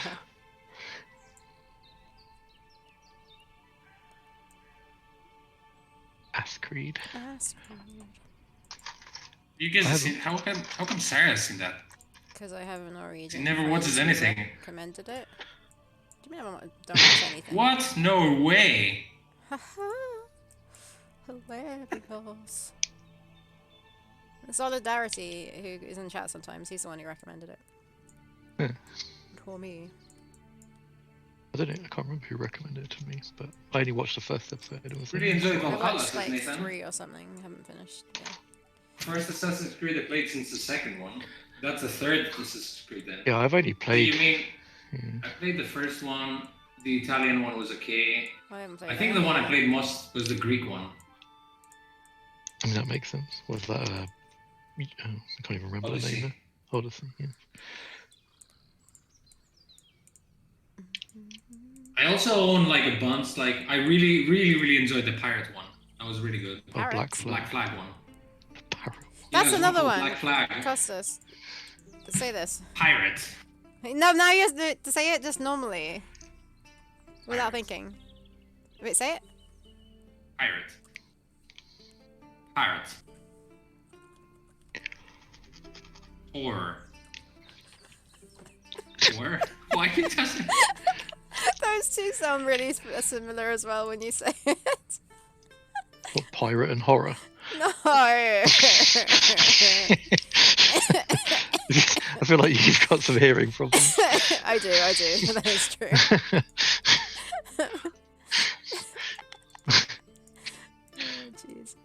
Ascreed. You guys have seen, how come Sarah has seen that? Because I have a Norwegian. She never friend watches who anything. recommended it. Do you mean I don't want to anything? What? No way. Hilarious. Solidarity, who is in chat sometimes, he's the one who recommended it. Yeah. For me. I don't know. I can't remember who recommended it to me, but I only watched the first episode. It was Really enjoyed I Valhalla, watched like Nathan. 3 or something. Haven't finished. Yeah. First Assassin's Creed I played since the second one. That's the third Assassin's Creed then. Yeah, I've only played. You mean? Yeah. I played the first one. The Italian one was okay. I haven't played I think that. the one I played most was the Greek one. I mean, that makes sense. Was that I can't even remember the name. Odyssey. Now. Odyssey. Yeah. I also own like a bunch. Like I really enjoyed the pirate one. That was really good. Oh, Black Pirates? Flag. Black Flag one. Pirate. That's there's another called one. Black Flag. Costas. Say this. Pirate. No, now you have to say it just normally. Without Pirate. thinking. Wait, say it. Pirate. Pirate. Horror. Horror? Why you doesn't? Those two sound really similar as well when you say it. What, pirate and horror? No. I feel like you've got some hearing problems. I do. That is true. Oh, jeez.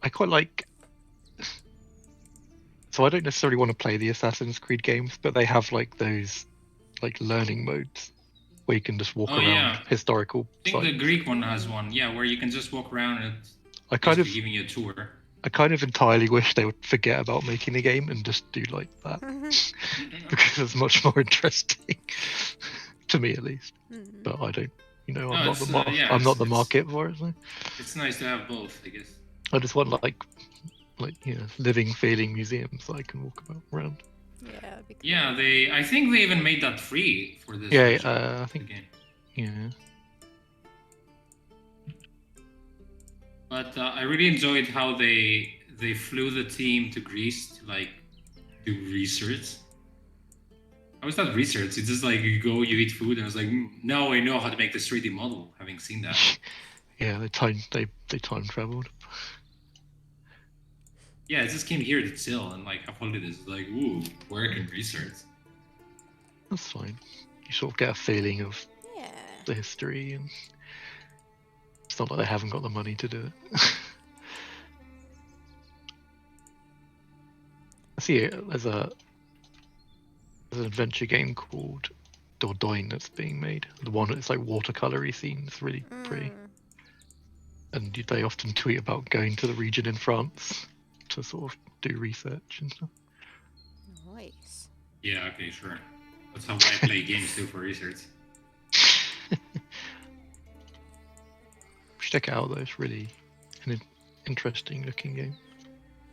I quite like. So I don't necessarily want to play the Assassin's Creed games, but they have like those like learning modes where you can just walk Oh, around yeah. historical I think the sites. Greek one has one. Yeah, where you can just walk around and I kind of basically giving you a tour. I kind of entirely wish they would forget about making the game and just do like that because it's much more interesting to me at least. But I don't, you know, I'm No, not the it's, yeah, I'm not the it's- market for it. So It's nice to have both, I guess. I just want like you know, living, feeling museums that I can walk about around. Yeah, that'd be cool. Yeah, I think they even made that free for this Yeah, version I of the think game. yeah. But I really enjoyed how they flew the team to Greece to like do research. How is that research? It's just like you go, you eat food, and it's like now I know how to make this 3D model. Having seen that. Yeah, they time traveled. Yeah, I just came here to chill and like have holidays. Like, ooh, work and research. That's fine. You sort of get a feeling of Yeah. the history, and it's not like they haven't got the money to do it. I see it there's an adventure game called Dordogne that's being made. The one that's like watercolory scene. It's really pretty. And they often tweet about going to the region in France to sort of do research and stuff. Nice. Yeah, okay, sure. That's how I play games too for research. Check it out though, it's really an interesting looking game.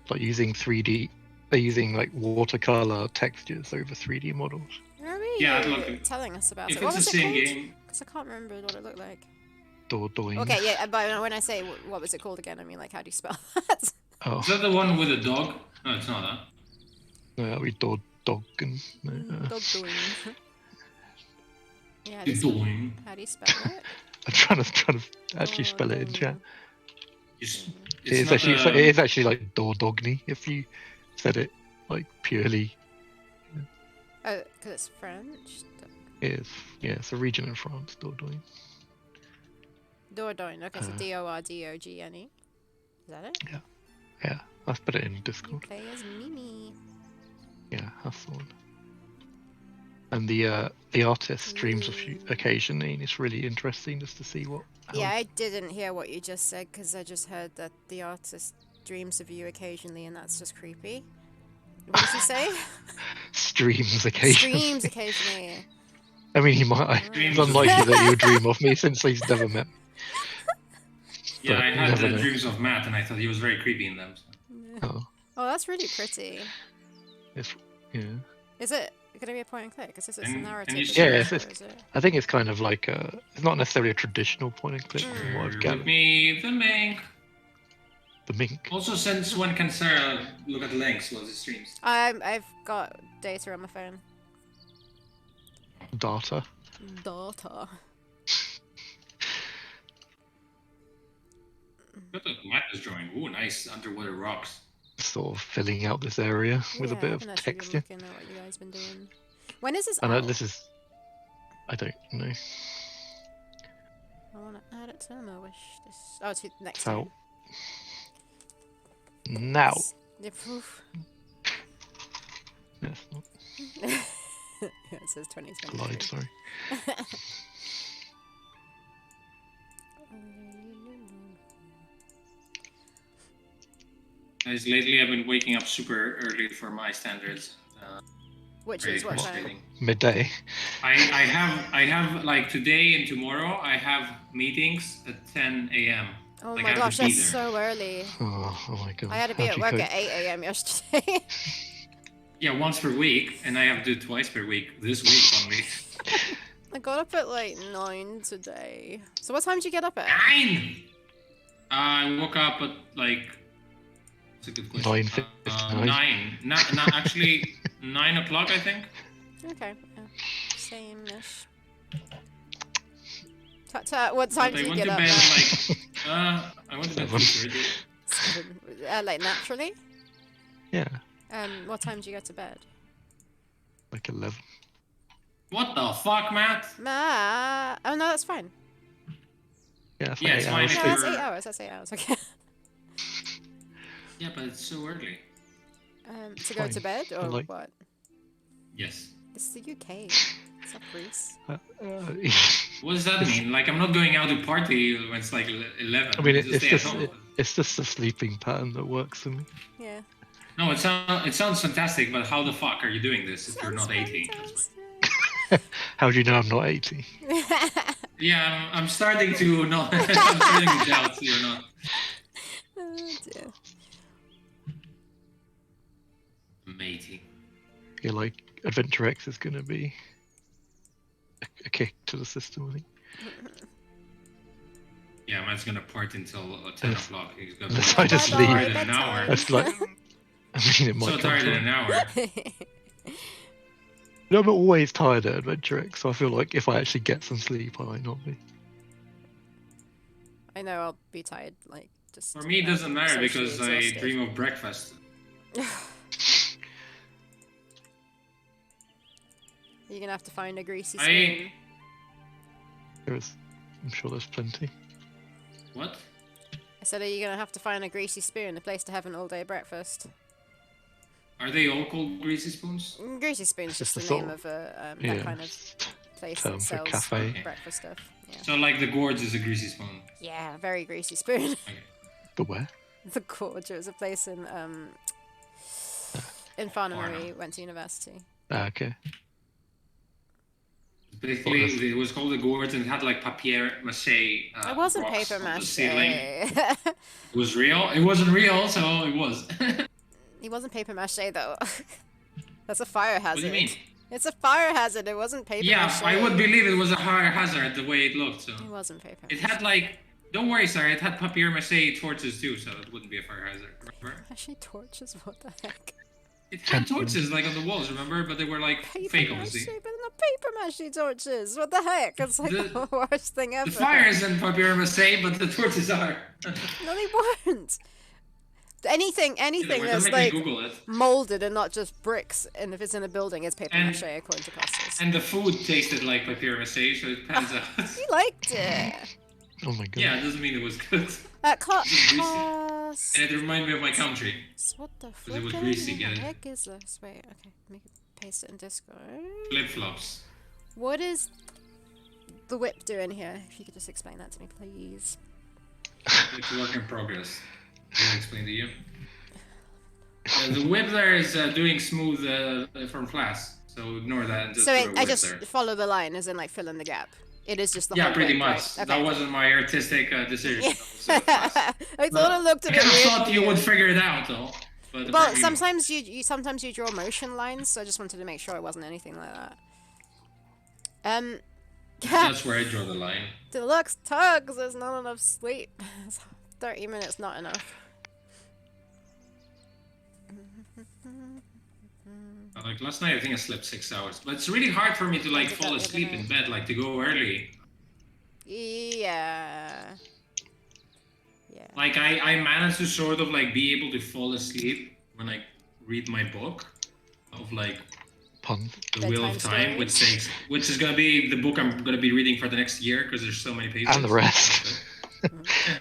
Like using 3D, they're using like watercolor textures over 3D models. Remember Yeah, you I'd look- telling us about If it? What it's was the it same called? game, Because I can't remember what it looked like. Dordogne. Okay, yeah, but when I say what was it called again, I mean like how do you spell that? Oh, is that the one with a dog? No, it's not that. no, that'd be Dordogne. No, Dordogne. Yeah, how do you It's spell, doing. how do you spell it? I'm trying to actually spell it in chat. It's It's not, actually it is actually like Dordogne if you said it like purely. Oh, because it's French. It is, yeah, it's a region in France, Dordogne. Dordogne. Okay, so Dordogne. Is that it? Yeah, I've put it in You Discord. play as Mimi. Yeah, that's the one. And the artist streams a few occasionally, and it's really interesting just to see how Yeah, I didn't hear what you just said because I just heard that the artist dreams of you occasionally, and that's just creepy. What did you say? streams occasionally. Streams occasionally. I mean, he might. Dreams It's of- unlikely that he'll dream of me since he's never met me. Yeah, But I you had never the know. dreams of Matt, and I thought he was very creepy in them. So. Oh, Oh, that's really pretty. it's yeah. Is it gonna be a point and click? Is this a And narrative? you as share- well, Yeah, or is it? I think it's kind of like it's not necessarily a traditional point and click. From what I've With gathered. me, the link. The mink. Also, since when can Sarah look at links while she streams? I've got data on my phone. Data. Data. Look at Matt is drawing. Ooh, nice underwater rocks. Sort of filling out this area with a Yeah, bit I of haven't actually been texture. looking at what you guys been doing. When is this I know out? this is. I don't know. I want to add it to my wish. This. Oh, to next So time. now. Yep, oof. Yes, not Yeah, it says 2023. slide, sorry. Guys, lately I've been waking up super early for my standards. Which Very is what time? frustrating. Midday. I have like today and tomorrow I have meetings at 10 a.m. Oh Like, my I have gosh, to be that's there. so early. Oh my god. I had to be How'd at you work cope? at 8 a.m. yesterday. Yeah, once per week, and I have to do twice per week this week only. I got up at like 9 today. So what time did you get up at? 9. I woke up at like. That's a good question. 9:59. 9. Actually 9 o'clock, I think. Okay, yeah. Same-ish. What time But did I you went get to up bed at? like. I went to bed 2:30. Like naturally? Yeah, What time did you go to bed? like 11. What the fuck, Matt? Oh no, that's fine. Yeah, it's Yeah, like it's 8 fine hours if No, sleep. that's you're- 8 hours. That's 8 hours. Okay. Yeah, but it's so early. To go to Fine, bed or but, like- what? Yes. It's the UK. It's not Greece. What does that mean? Like, I'm not going out to party when it's like 11. I mean, just it's stay at just home. it's just a sleeping pattern that works for me. Yeah. No, it sounds fantastic, but how the fuck are you doing this if you're Sounds not 18? That's fantastic. How do you know I'm not 80? Yeah, I'm starting to not. I'm starting to doubt you're not. Oh dear. Matey. You're like Adventure X is gonna be a kick to the system, I think. Yeah, Matt's gonna part until 10 o'clock. He's gonna Unless be I just tired leave. in an hour. That's like, I mean, it might So come tired to in an hour. No, I'm not always tired at Adventure X, so I feel like if I actually get some sleep, I might not be. I know I'll be tired, like just. For me, it doesn't matter socially because I exhausted. dream of breakfast. You're gonna have to find a greasy I- spoon. I'm sure there's plenty. What? I said, are you gonna have to find a greasy spoon, a place to have an all-day breakfast? Are they all called greasy spoons? Greasy spoon's It's just just the a name sort of a Yeah, that kind of just place term that for sells cafe. breakfast stuff. Yeah. So, like, the gourds is a greasy spoon. Yeah, very greasy spoon. Okay. The where? The Gorge. It was a place in Farnham where Farnham. we went to university. Ah, okay. Basically, What was- it was called the gourds and it had like papier mache. It wasn't rocks paper on the mache. ceiling. It was real. It wasn't real, so it was. It wasn't paper mache though. That's a fire hazard. What do you mean? It's a fire hazard. It wasn't paper Yeah, mache. I would believe it was a fire hazard the way it looked. So It wasn't paper. it had like, don't worry, sir. It had papier mache torches too, so it wouldn't be a fire hazard. Remember? Actually, torches. What the heck? It had torches like on the walls, remember? But they were like Paper fake, mache, obviously. but not paper mache torches. What the heck? It's like the, The- worst thing ever. The fire isn't papier mache, but the torches are. No, they weren't. Anything Don't that's make like me Google it. molded and not just bricks, and if it's in a building, it's paper And- mache according to Costas. And the food tasted like papier mache, so it depends. He liked it. Oh my god. Yeah, it doesn't mean it was good. Cost. And it reminded me of my country. What the Because it was frick greasy, the get it? heck is this? Wait, okay, make it paste it in Discord. Flip flops. What is the whip doing here? If you could just explain that to me, please. It's a work in progress. I'll explain to you. The whip there is doing smooth from class, so ignore that and just So throw a I whip just there. follow the line, as in like fill in the gap. It is just the Yeah, whole pretty whip, much. right? That wasn't my artistic decision. That was, class. I thought I looked I at it kind of weird. thought you would figure it out, though. But Well, apparently sometimes you draw motion lines, so I just wanted to make sure it wasn't anything like that. that's where I draw the line. Deluxe tugs. There's not enough sleep. 30 minutes not enough. Like last night, I think I slept 6 hours, but it's really hard for me to like did fall that the other asleep in night. bed, like to go early. Yeah. Yeah. Like I managed to sort of like be able to fall asleep when I read my book of like Puns. The Wheel of Bedtime Time, which is gonna be the book I'm gonna be reading for the next year because there's so many pages. And the rest.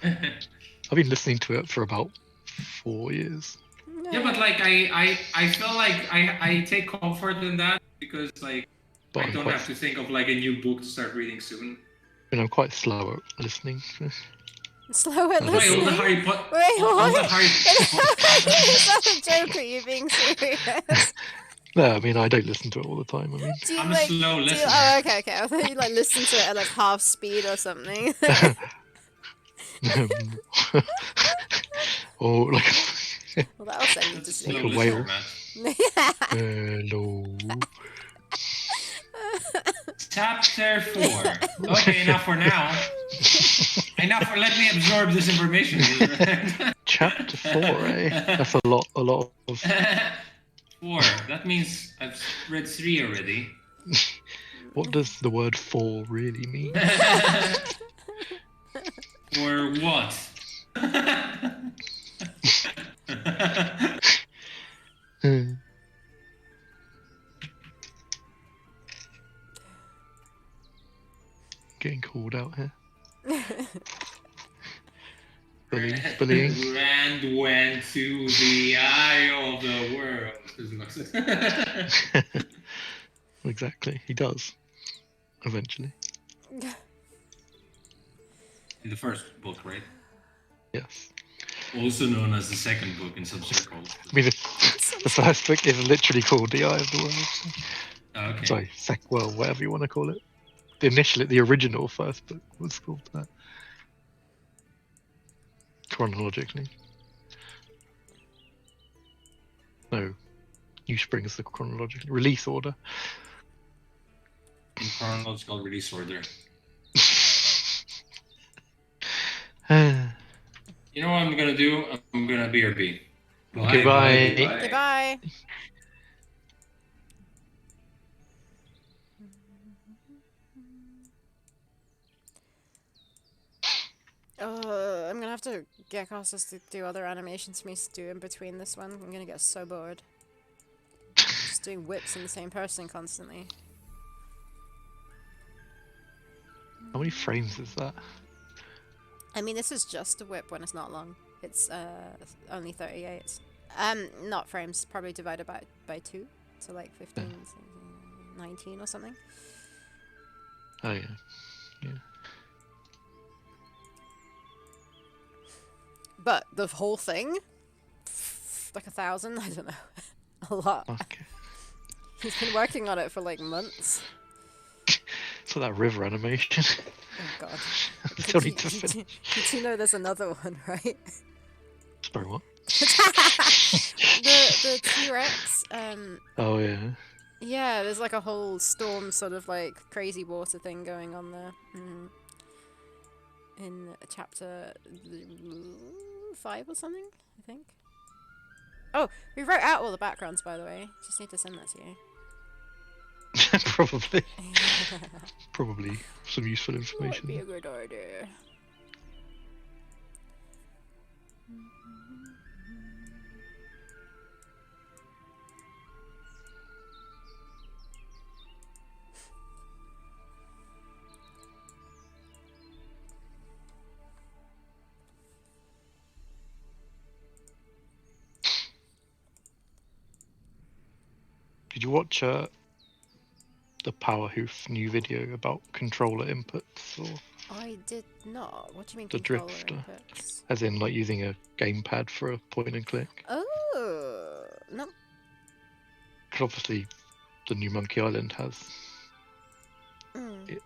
I've been listening to it for about 4 years. Yeah, but like I feel like I take comfort in that because like But I I'm don't quite, have to think of like a new book to start reading soon. I'm quite slow at listening. Slow at Wait, Wait, all the listening. Harry Potter. Wait, all what? the Harry Is that a joke? Are you being serious? No, I mean I don't listen to it all the time. I mean, Do you I'm a like? slow Do you, listener. oh, okay. I thought you like listen to it at like half speed or something. or like Well, that'll send you to That's a slow sleep. a listener, whale. Matt. hello. Chapter 4. Okay, enough for now. Let me absorb this information. Chapter 4, eh? That's a lot of 4. That means I've read 3 already. what does the word "for" really mean? For what? Getting called out here. Bullying. Rand went to the eye of the world. Exactly, he does. Eventually. In the first book, right? Yes. Also known as the second book in some circles. I mean, the first book is literally called The Eye of the World. So. Oh, okay. Sorry, well, whatever you want to call it. The original first book was called that. Chronologically. No. New Spring is the chronological release order. In chronological release order. You know what I'm gonna do? I'm gonna BRB. Bye, Goodbye. bye, bye. Goodbye. I'm gonna have to get Costas to do other animations for me to do in between this one. I'm gonna get so bored. Just doing whips in the same person constantly. How many frames is that? I mean, this is just a whip when it's not long. It's only 38. Not frames, probably divided by 2. So like 15, 19 or something. Oh yeah. Yeah. But the whole thing? Like 1,000? I don't know. A lot. Okay. He's been working on it for like months. So that river animation. Oh god. Still need to finish. Did you know there's another one, right? Sorry, what? the T-Rex, Oh yeah. yeah, there's like a whole storm sort of like crazy water thing going on there. In chapter 5 or something, I think. Oh, we wrote out all the backgrounds, by the way. Just need to send that to you. Probably. Probably some useful Might information. be a good idea. Did you watch the Power Hoof new video about controller inputs, or I did not. What do you mean The controller Drifter. inputs? as in like using a gamepad for a point and click? Oh, no. Because obviously the new Monkey Island has Mm. it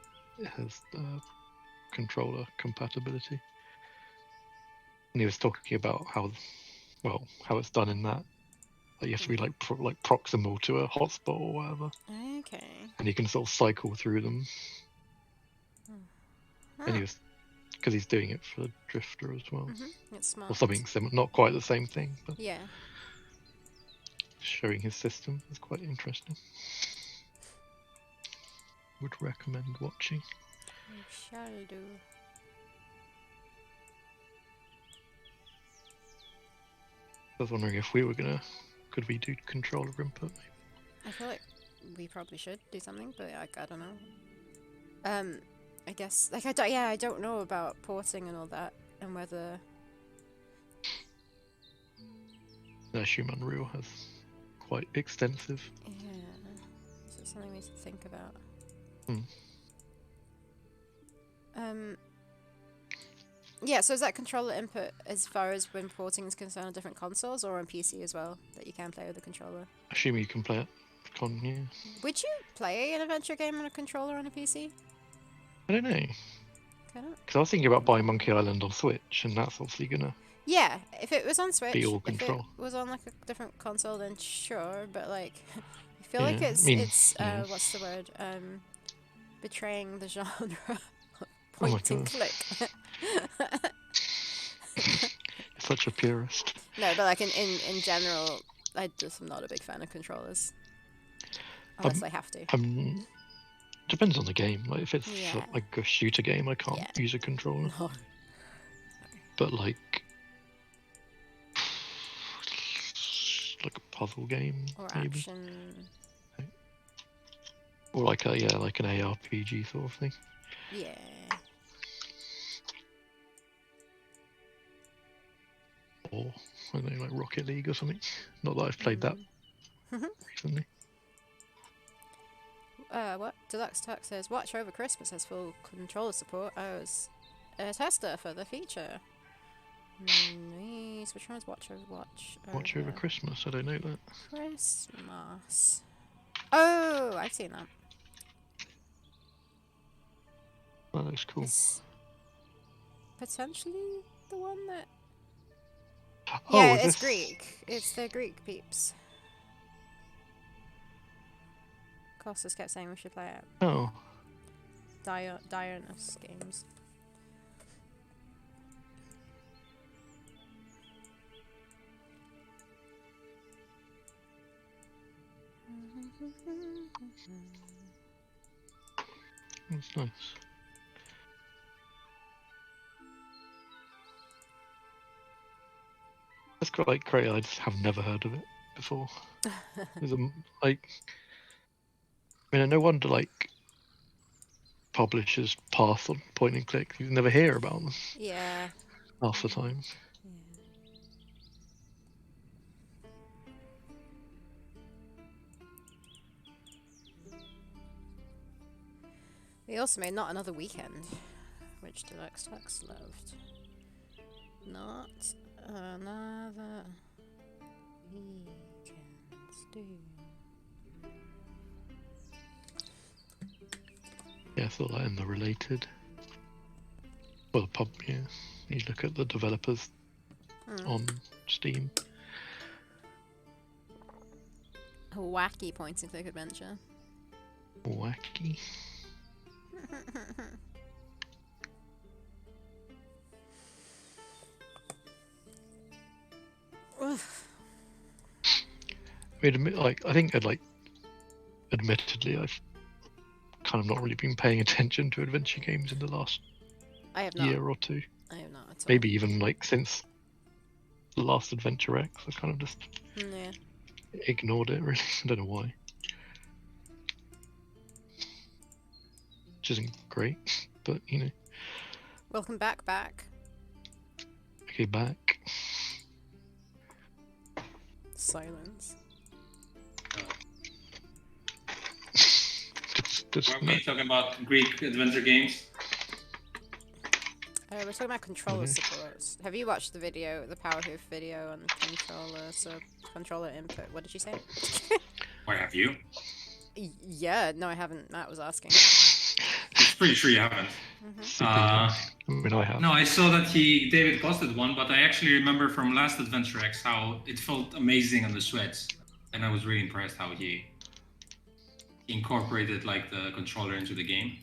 has controller compatibility, and he was talking about how it's done in that. Like you have to be like proximal to a hotspot or whatever, Okay. and you can sort of cycle through them. And he was, because he's doing it for Drifter as well, It's smart. or something similar, not quite the same thing, but Yeah. showing his system is quite interesting. Would recommend watching. I shall do. I was wondering if could we do controller input? I feel like we probably should do something, but like, I don't know. I guess like I don't know about porting and all that, and whether. I assume Unreal has quite extensive. Yeah. So it's something we need to think about. Yeah, so is that controller input as far as when porting is concerned on different consoles or on PC as well, that you can play with the controller? Assume you can play it yeah. Would you play an adventure game on a controller on a PC? I don't know. Because I was thinking about buying Monkey Island on Switch, and that's obviously gonna Yeah, if it was on Switch, be all if control. it was on like a different console, then sure, but like, I feel Yeah, like it's, I mean, what's the word? Betraying the genre of Oh my point and God. click. You're such a purist. No, but like in general, I'm not a big fan of controllers. Unless I have to. Depends on the game. Like if it's Yeah. like a shooter game, I can't Yeah. use a controller. No. But like a puzzle game, Or maybe, action. or like an ARPG sort of thing. Yeah. Or I don't know, like Rocket League or something. Not that I've played that recently. What? Deluxe Tuck says, Watch Over Christmas has full controller support. I was a tester for the feature. Nice. Which one is Watch Over Christmas? I don't know that. Christmas. Oh, I've seen that. That looks cool. It's potentially the one that... Oh, yeah, is it's this... Greek. It's the Greek peeps. Costas kept saying we should play it. Oh. Diurnus games. That's nice. That's quite great. I just have never heard of it before. There's no wonder like publishers pass on point and click. You never hear about them. Yeah. Half the time. They also made Not Another Weekend, which Deluxe Tux loved. Not another weekend. Yeah, I thought that in the related. Well, yeah. You look at the developers on Steam. A wacky point and click adventure. Wacky. I think admittedly, I've kind of not really been paying attention to adventure games in the last year or two. I have not at all. Maybe even like since the last Adventure X, I kind of just ignored it. Really, I don't know why. Which isn't great, but you know. Welcome back. Okay, back. Silence. Are we talking about Greek adventure games? We're talking about controller supports. Have you watched the video, the Power Hoof video on controller input? What did you say? Why have you? Yeah, no, I haven't. Matt was asking. pretty sure you haven't. Super easy. I mean, I have. No, I saw that David posted one, but I actually remember from last Adventure X how it felt amazing on the Switch, and I was really impressed how he incorporated like the controller into the game.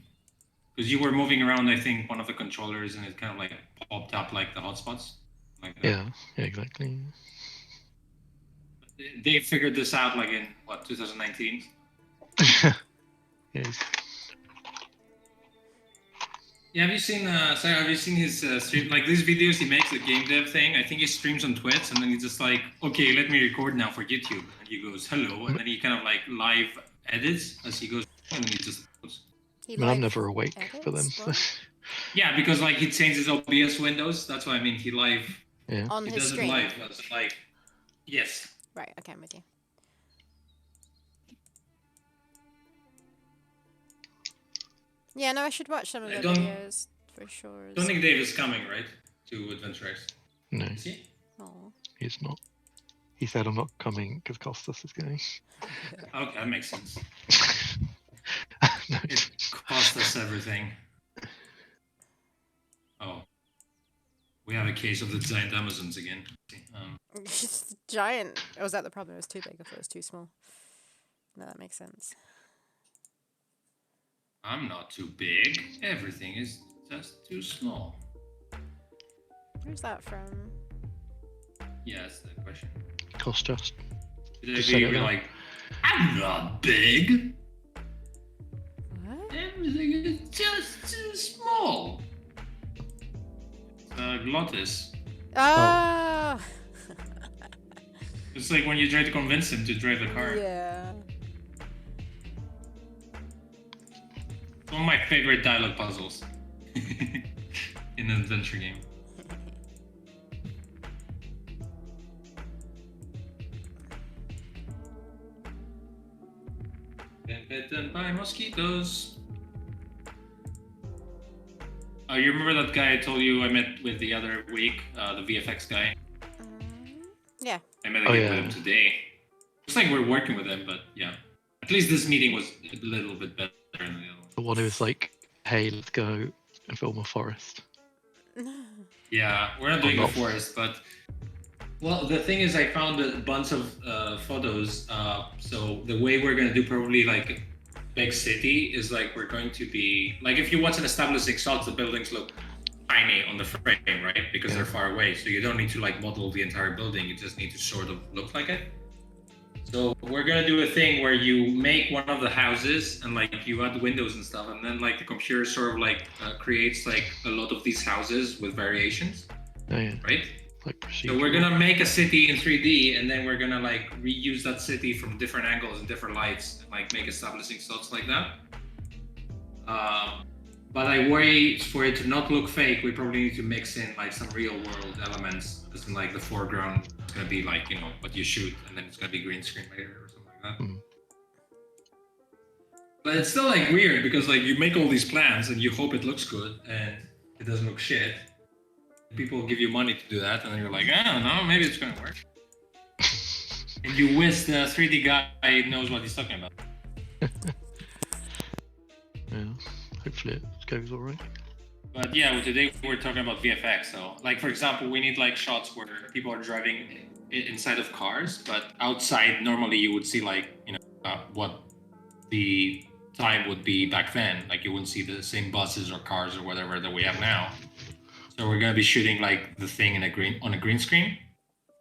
Because you were moving around, I think, one of the controllers, and it kind of like popped up like the hotspots. Like that. Yeah, exactly. They figured this out like in what 2019. Yes. Yeah, have you seen? Sarah, have you seen his stream? Like these videos he makes, the game dev thing. I think he streams on Twitch, and then he's just like, "Okay, let me record now for YouTube." And he goes, "Hello," and then he kind of like live edits as he goes, and then he just goes. He I mean, I'm live never awake for them. edits? What? Yeah, because like he changes OBS windows. That's what I mean. He live. Yeah. On He his does it stream. live. That's like, yes. Right, okay, I'm with you. Yeah, no, I should watch some of I the don't- videos for sure. I don't think Dave is coming, right, to Adventure X. No, Is he? Aw. he's not. He said I'm not coming because Costas is going. Okay, that makes sense. No. It cost us everything. Oh. We have a case of the giant Amazons again. It's giant. Oh, was that the problem? It was too big. I thought it was too small. No, that makes sense. I'm not too big. Everything is just too small. Where's that from? Yeah, that's the question. Costas. Should Just I say be it now. like, I'm not big. What? Everything is just too small. Glottis. Oh! It's like when you try to convince him to drive the car. Yeah. It's one of my favorite dialogue puzzles in an adventure game. Been bitten by mosquitoes. Oh, you remember that guy I told you I met with the other week? The VFX guy? Yeah. I met Oh, again yeah. with him today. Looks like we're working with him, but yeah. At least this meeting was a little bit better than the other one. The one who was like, "Hey, let's go and film a forest." Yeah, we're not doing not. a forest, but well, the thing is, I found a bunch of photos. So the way we're gonna do probably like a big city is like we're going to be like if you watch an establishing shots, the buildings look tiny on the frame, right? Because they're far away, so you don't need to like model the entire building. You just need to sort of look like it. So we're gonna do a thing where you make one of the houses and like you add windows and stuff, and then like the computer sort of like creates like a lot of these houses with variations, Oh yeah, right? like procedural. So we're gonna make a city in 3D, and then we're gonna like reuse that city from different angles and different lights, and like make establishing shots like that. But I worry for it to not look fake, we probably need to mix in like some real world elements, because in like the foreground it's gonna be like, you know, what you shoot, and then it's gonna be green screen later or something like that. Mm. But it's still like weird because like you make all these plans and you hope it looks good, and it doesn't look shit. People give you money to do that, and then you're like, I don't know, maybe it's gonna work. And you wish the 3D guy knows what he's talking about. Yeah, hopefully it goes all right. But yeah, well, today we're talking about VFX. So, like for example, we need like shots where people are driving inside of cars, but outside normally you would see like, you know, what the time would be back then. Like you wouldn't see the same buses or cars or whatever that we have now. So we're gonna be shooting like the thing on a green screen.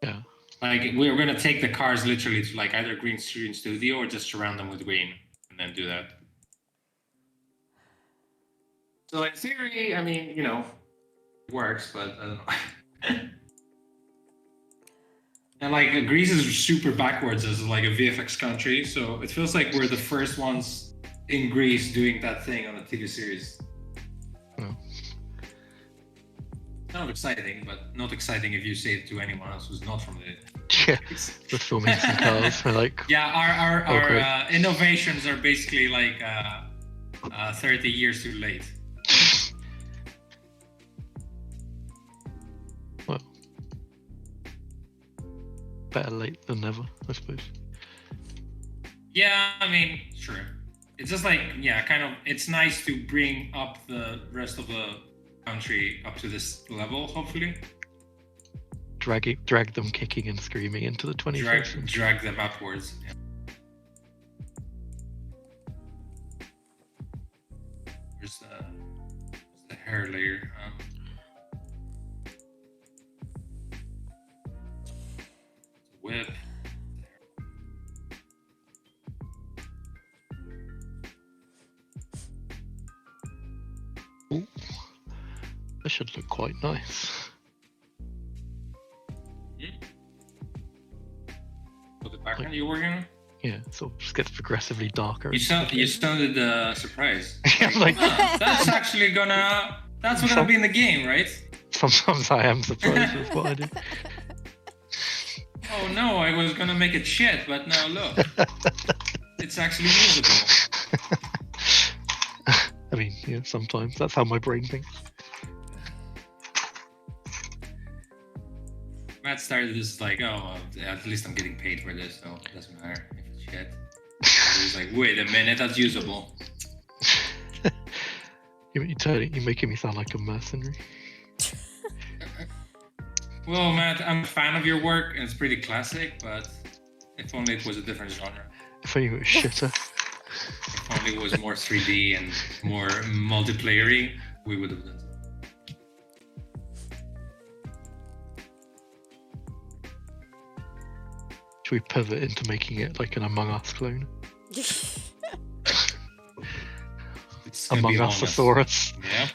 Yeah. Like we're gonna take the cars literally to like either green screen studio or just surround them with green and then do that. So in theory, I mean, you know, it works, but I don't know. And like Greece is super backwards as like a VFX country, so it feels like we're the first ones in Greece doing that thing on a TV series. Oh. Kind of exciting, but not exciting if you say it to anyone else who's not from the. Yeah, we're filming some cars. We're like, Yeah, our great. innovations are basically like 30 years too late. well, better late than never, I suppose. Yeah, I mean, sure. it's just like, yeah, kind of, it's nice to bring up the rest of the country up to this level, hopefully. Drag them kicking and screaming into the 21st century. Drag them upwards. Yeah. There's the hair layer. Whip. Ooh, that should look quite nice. The background you're working on? Yeah, it sort of just gets progressively darker. You sounded surprised. I'm like, That's actually that's gonna be in the game, right? sometimes I am surprised with what I do. Oh no, I was gonna make it shit, but now look. It's actually usable. I mean, yeah, sometimes that's how my brain thinks. Matt started this like, oh, at least I'm getting paid for this, so it doesn't matter if it's shit. He was like, wait a minute, that's usable. You're making me sound like a mercenary. Well, Matt, I'm a fan of your work, and it's pretty classic, but if only it was a different genre. If only it was shitter. If only it was more 3D and more multiplayer-y, we would have done so. Should we pivot into making it like an Among Us clone? Among Us-osaurus. Yeah.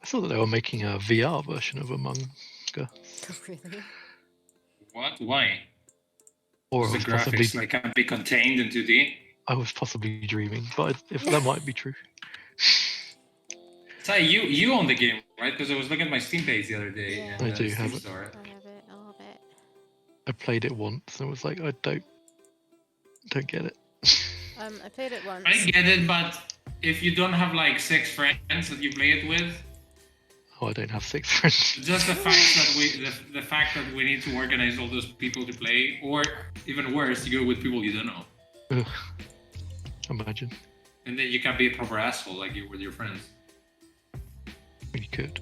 I thought that they were making a VR version of Among Us. Really? What? Why? Or The graphics like can't be contained in 2D. I was possibly dreaming, but if that might be true. Say you own the game, right? Because I was looking at my Steam page the other day. Yeah. And, I do Steam have it. Store. I have it, I love it. I played it once and was like, I don't get it. I played it once. I get it, but if you don't have like 6 friends that you play it with, Oh, I don't have 6 friends. just the fact that we need to organize all those people to play, or even worse, you go with people you don't know, Ugh. Imagine. and then you can be a proper asshole like you with your friends. You could.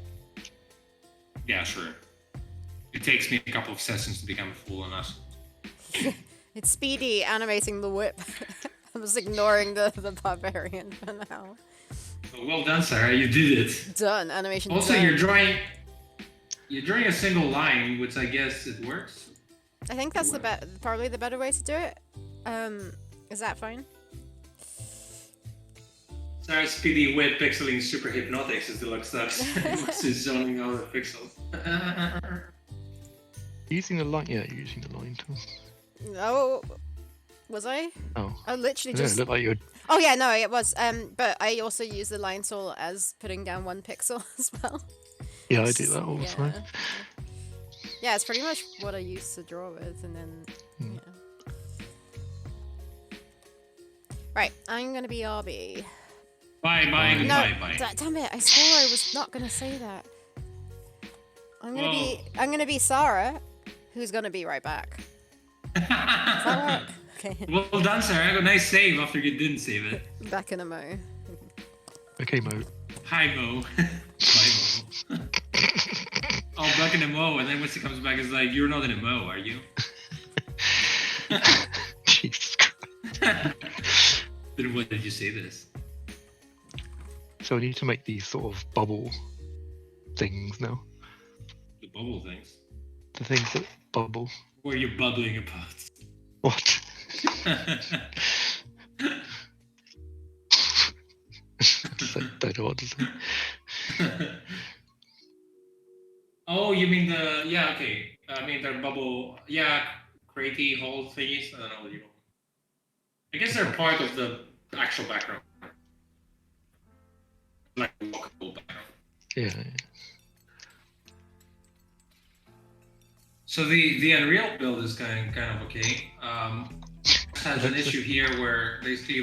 Yeah, sure. It takes me a couple of sessions to become a fool and asshole. It's Speedy animating the whip. I'm just ignoring the barbarian for now. Well done, Sarah. You did it. Done. Animation Also, done. you're drawing a single line, which I guess it works. I think that's probably the better way to do it. Is that fine? Sarah's speedy whip pixeling super hypnotics is deluxe steps. Must be zoning out the pixels. Using the line, yeah, you're using the line tool. Oh, was I? Oh. I literally Yeah, just. it looked like you were. Oh yeah, no, it was. But I also use the line tool as putting down 1 pixel as well. Yeah, I do that all the Yeah. time. Yeah, it's pretty much what I used to draw with, and then Hmm. yeah. Right, I'm gonna be RB. Bye. Damn it! I swore I was not gonna say that. I'm gonna be Sarah, who's gonna be right back. Does that work? Okay. Well done, Sarah. A nice save after you didn't save it. Back in a mo. Okay, Mo. Hi, Mo. Bye, Mo. Oh, back in a Mo, and then when she comes back, it's like, you're not in a Mo, are you? Jesus Christ. Then what did you say this? So we need to make these sort of bubble things now. The bubble things. The things that bubble. What are you bubbling about? What? Don't know what to say. Oh, you mean the... Yeah, okay. I mean, they're bubble... Yeah, cratey hole thingies. I don't know what you want. I guess they're part of the actual background. Like a walkable background. Yeah. So the Unreal build is kind of okay. Has an issue here where basically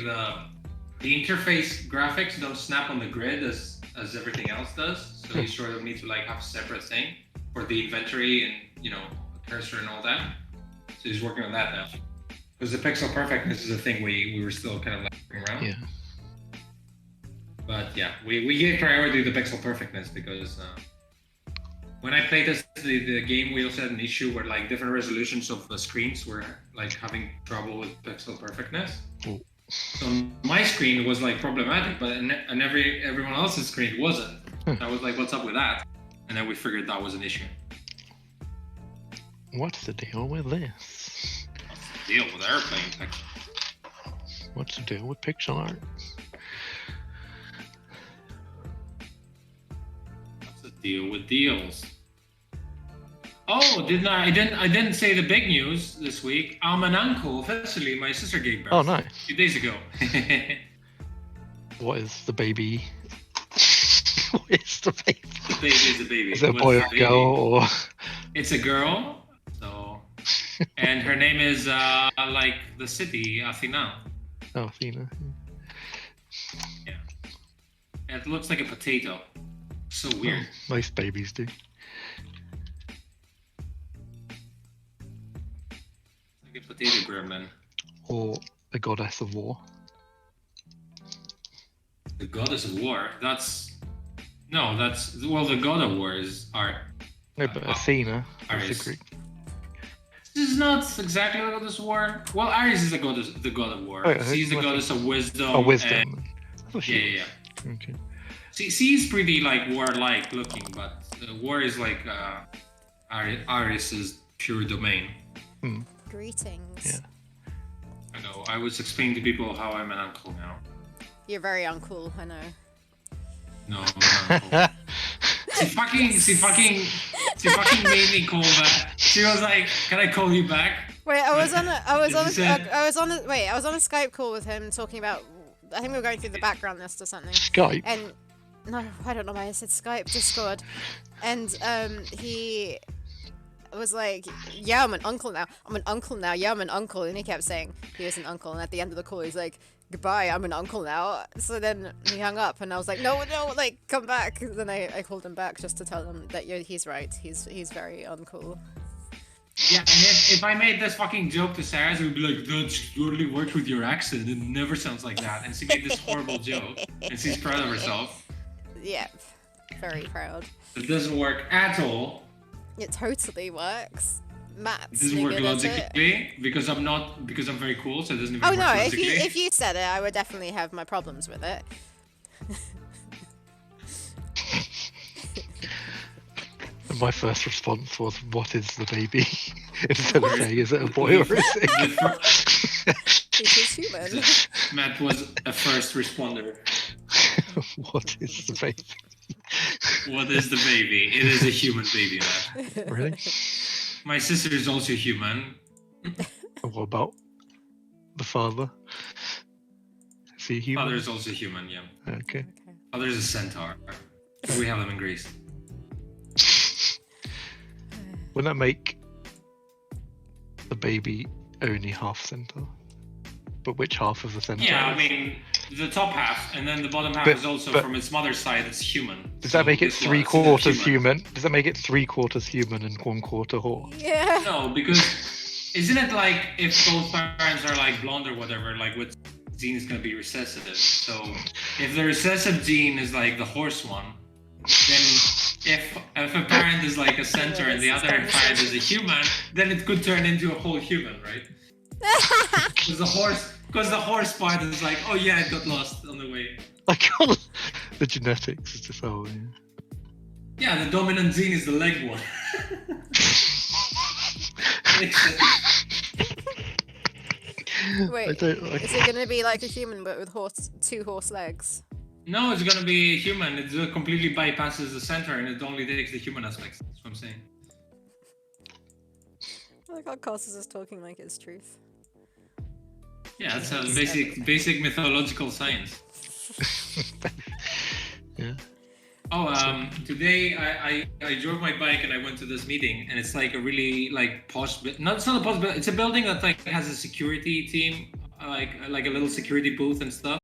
the interface graphics don't snap on the grid as everything else does. So you sort of need to like have a separate thing for the inventory and cursor and all that. So he's working on that now. Because the pixel perfectness is a thing we were still kind of like working around. Yeah. But yeah, we gave priority to the pixel perfectness because when I played the game, we also had an issue where like different resolutions of the screens were like having trouble with pixel perfectness. Oh. So my screen was like problematic, but and everyone else's screen wasn't. I was like, what's up with that? And then we figured that was an issue. What's the deal with this? What's the deal with airplane picture? What's the deal with pixel art? What's the deal with deals? Oh, I didn't say the big news this week. I'm an uncle officially. My sister gave birth. Oh, nice. A few days ago. What is the baby? What is the baby? The baby is a baby. Is it a What's boy the or baby? girl or? It's a girl. So, and her name is like the city, Athena. Oh, Athena. Yeah. And it looks like a potato. So weird. Oh, most babies do. Like a potato gremlin. Or the goddess of war. The goddess of war. Well, the god of war is art. No, but Athena is Ares. the Greek. This is not exactly the goddess of war. Well, Ares is the god of war. Oh, yeah, She's the what's goddess of wisdom. Oh, wisdom. and- I thought she yeah. was. Okay. She's pretty like war-like looking, but war is like Ares' pure domain. Greetings. Yeah. I know. I was explaining to people how I'm an uncle now. You're very uncool, I know. No, I'm an uncle. She fucking made me call back. She was like, "Can I call you back?" Wait, I was on a She said- Skype call with him talking about. I think we were going through the background list or something. Skype. And no, I don't know why I said Skype, Discord. And he was like, "Yeah, I'm an uncle now. I'm an uncle now. Yeah, I'm an uncle." And he kept saying he was an uncle. And at the end of the call, he's like, "Goodbye, I'm an uncle now." So then he hung up, and I was like, "No, like come back." Then I called him back just to tell him that he's right. He's very uncool. Yeah, and if I made this fucking joke to Sarah, she would be like, "That totally worked with your accent. It never sounds like that." And she made this horrible joke, and she's proud of herself. Yeah, very proud. It doesn't work at all. It totally works. Matt's It doesn't work good at it. logically because I'm very cool, so it doesn't even Oh work no! logically. If you said it, I would definitely have my problems with it. And my first response was, "What is the baby?" Instead of saying, "Is it a boy or is it a girl?" It is human. Matt was a first responder. What is the baby? What is the baby? It is a human baby, Matt. Really? My sister is also human. And what about the father? Is he human? Father is also human, yeah. Okay. Father is a centaur. We have them in Greece. Wouldn't that make the baby only half centaur? But which half of the centaur? Yeah, I is? mean, the top half, and then the bottom half But- is also but- from its mother's side, it's human. Does that So make it guess what? 3/4 It's human? Does that make it 3/4 human and 1/4 horse? Yeah. No, because isn't it like if both parents are like blonde or whatever, like what gene is going to be recessive? So if the recessive gene is like the horse one, then if a parent is like a centaur and the this is other parent is a human, then it could turn into a whole human, right? Because the horse part is like, oh yeah, it got lost on the way. Like the genetics is just Yeah, the dominant gene is the leg one. Makes sense. I Wait, don't like. is it gonna be like a human but with two horse legs? No, it's gonna be human. It completely bypasses the center and it only takes the human aspects. That's what I'm saying. I like how Costas is talking like it's truth. Yeah, it's a Yes, basic mythological science. Yeah. Oh, today I drove my bike and I went to this meeting and it's like a really like posh. No, it's not a posh, but it's a building that like has a security team, like a little security booth and stuff.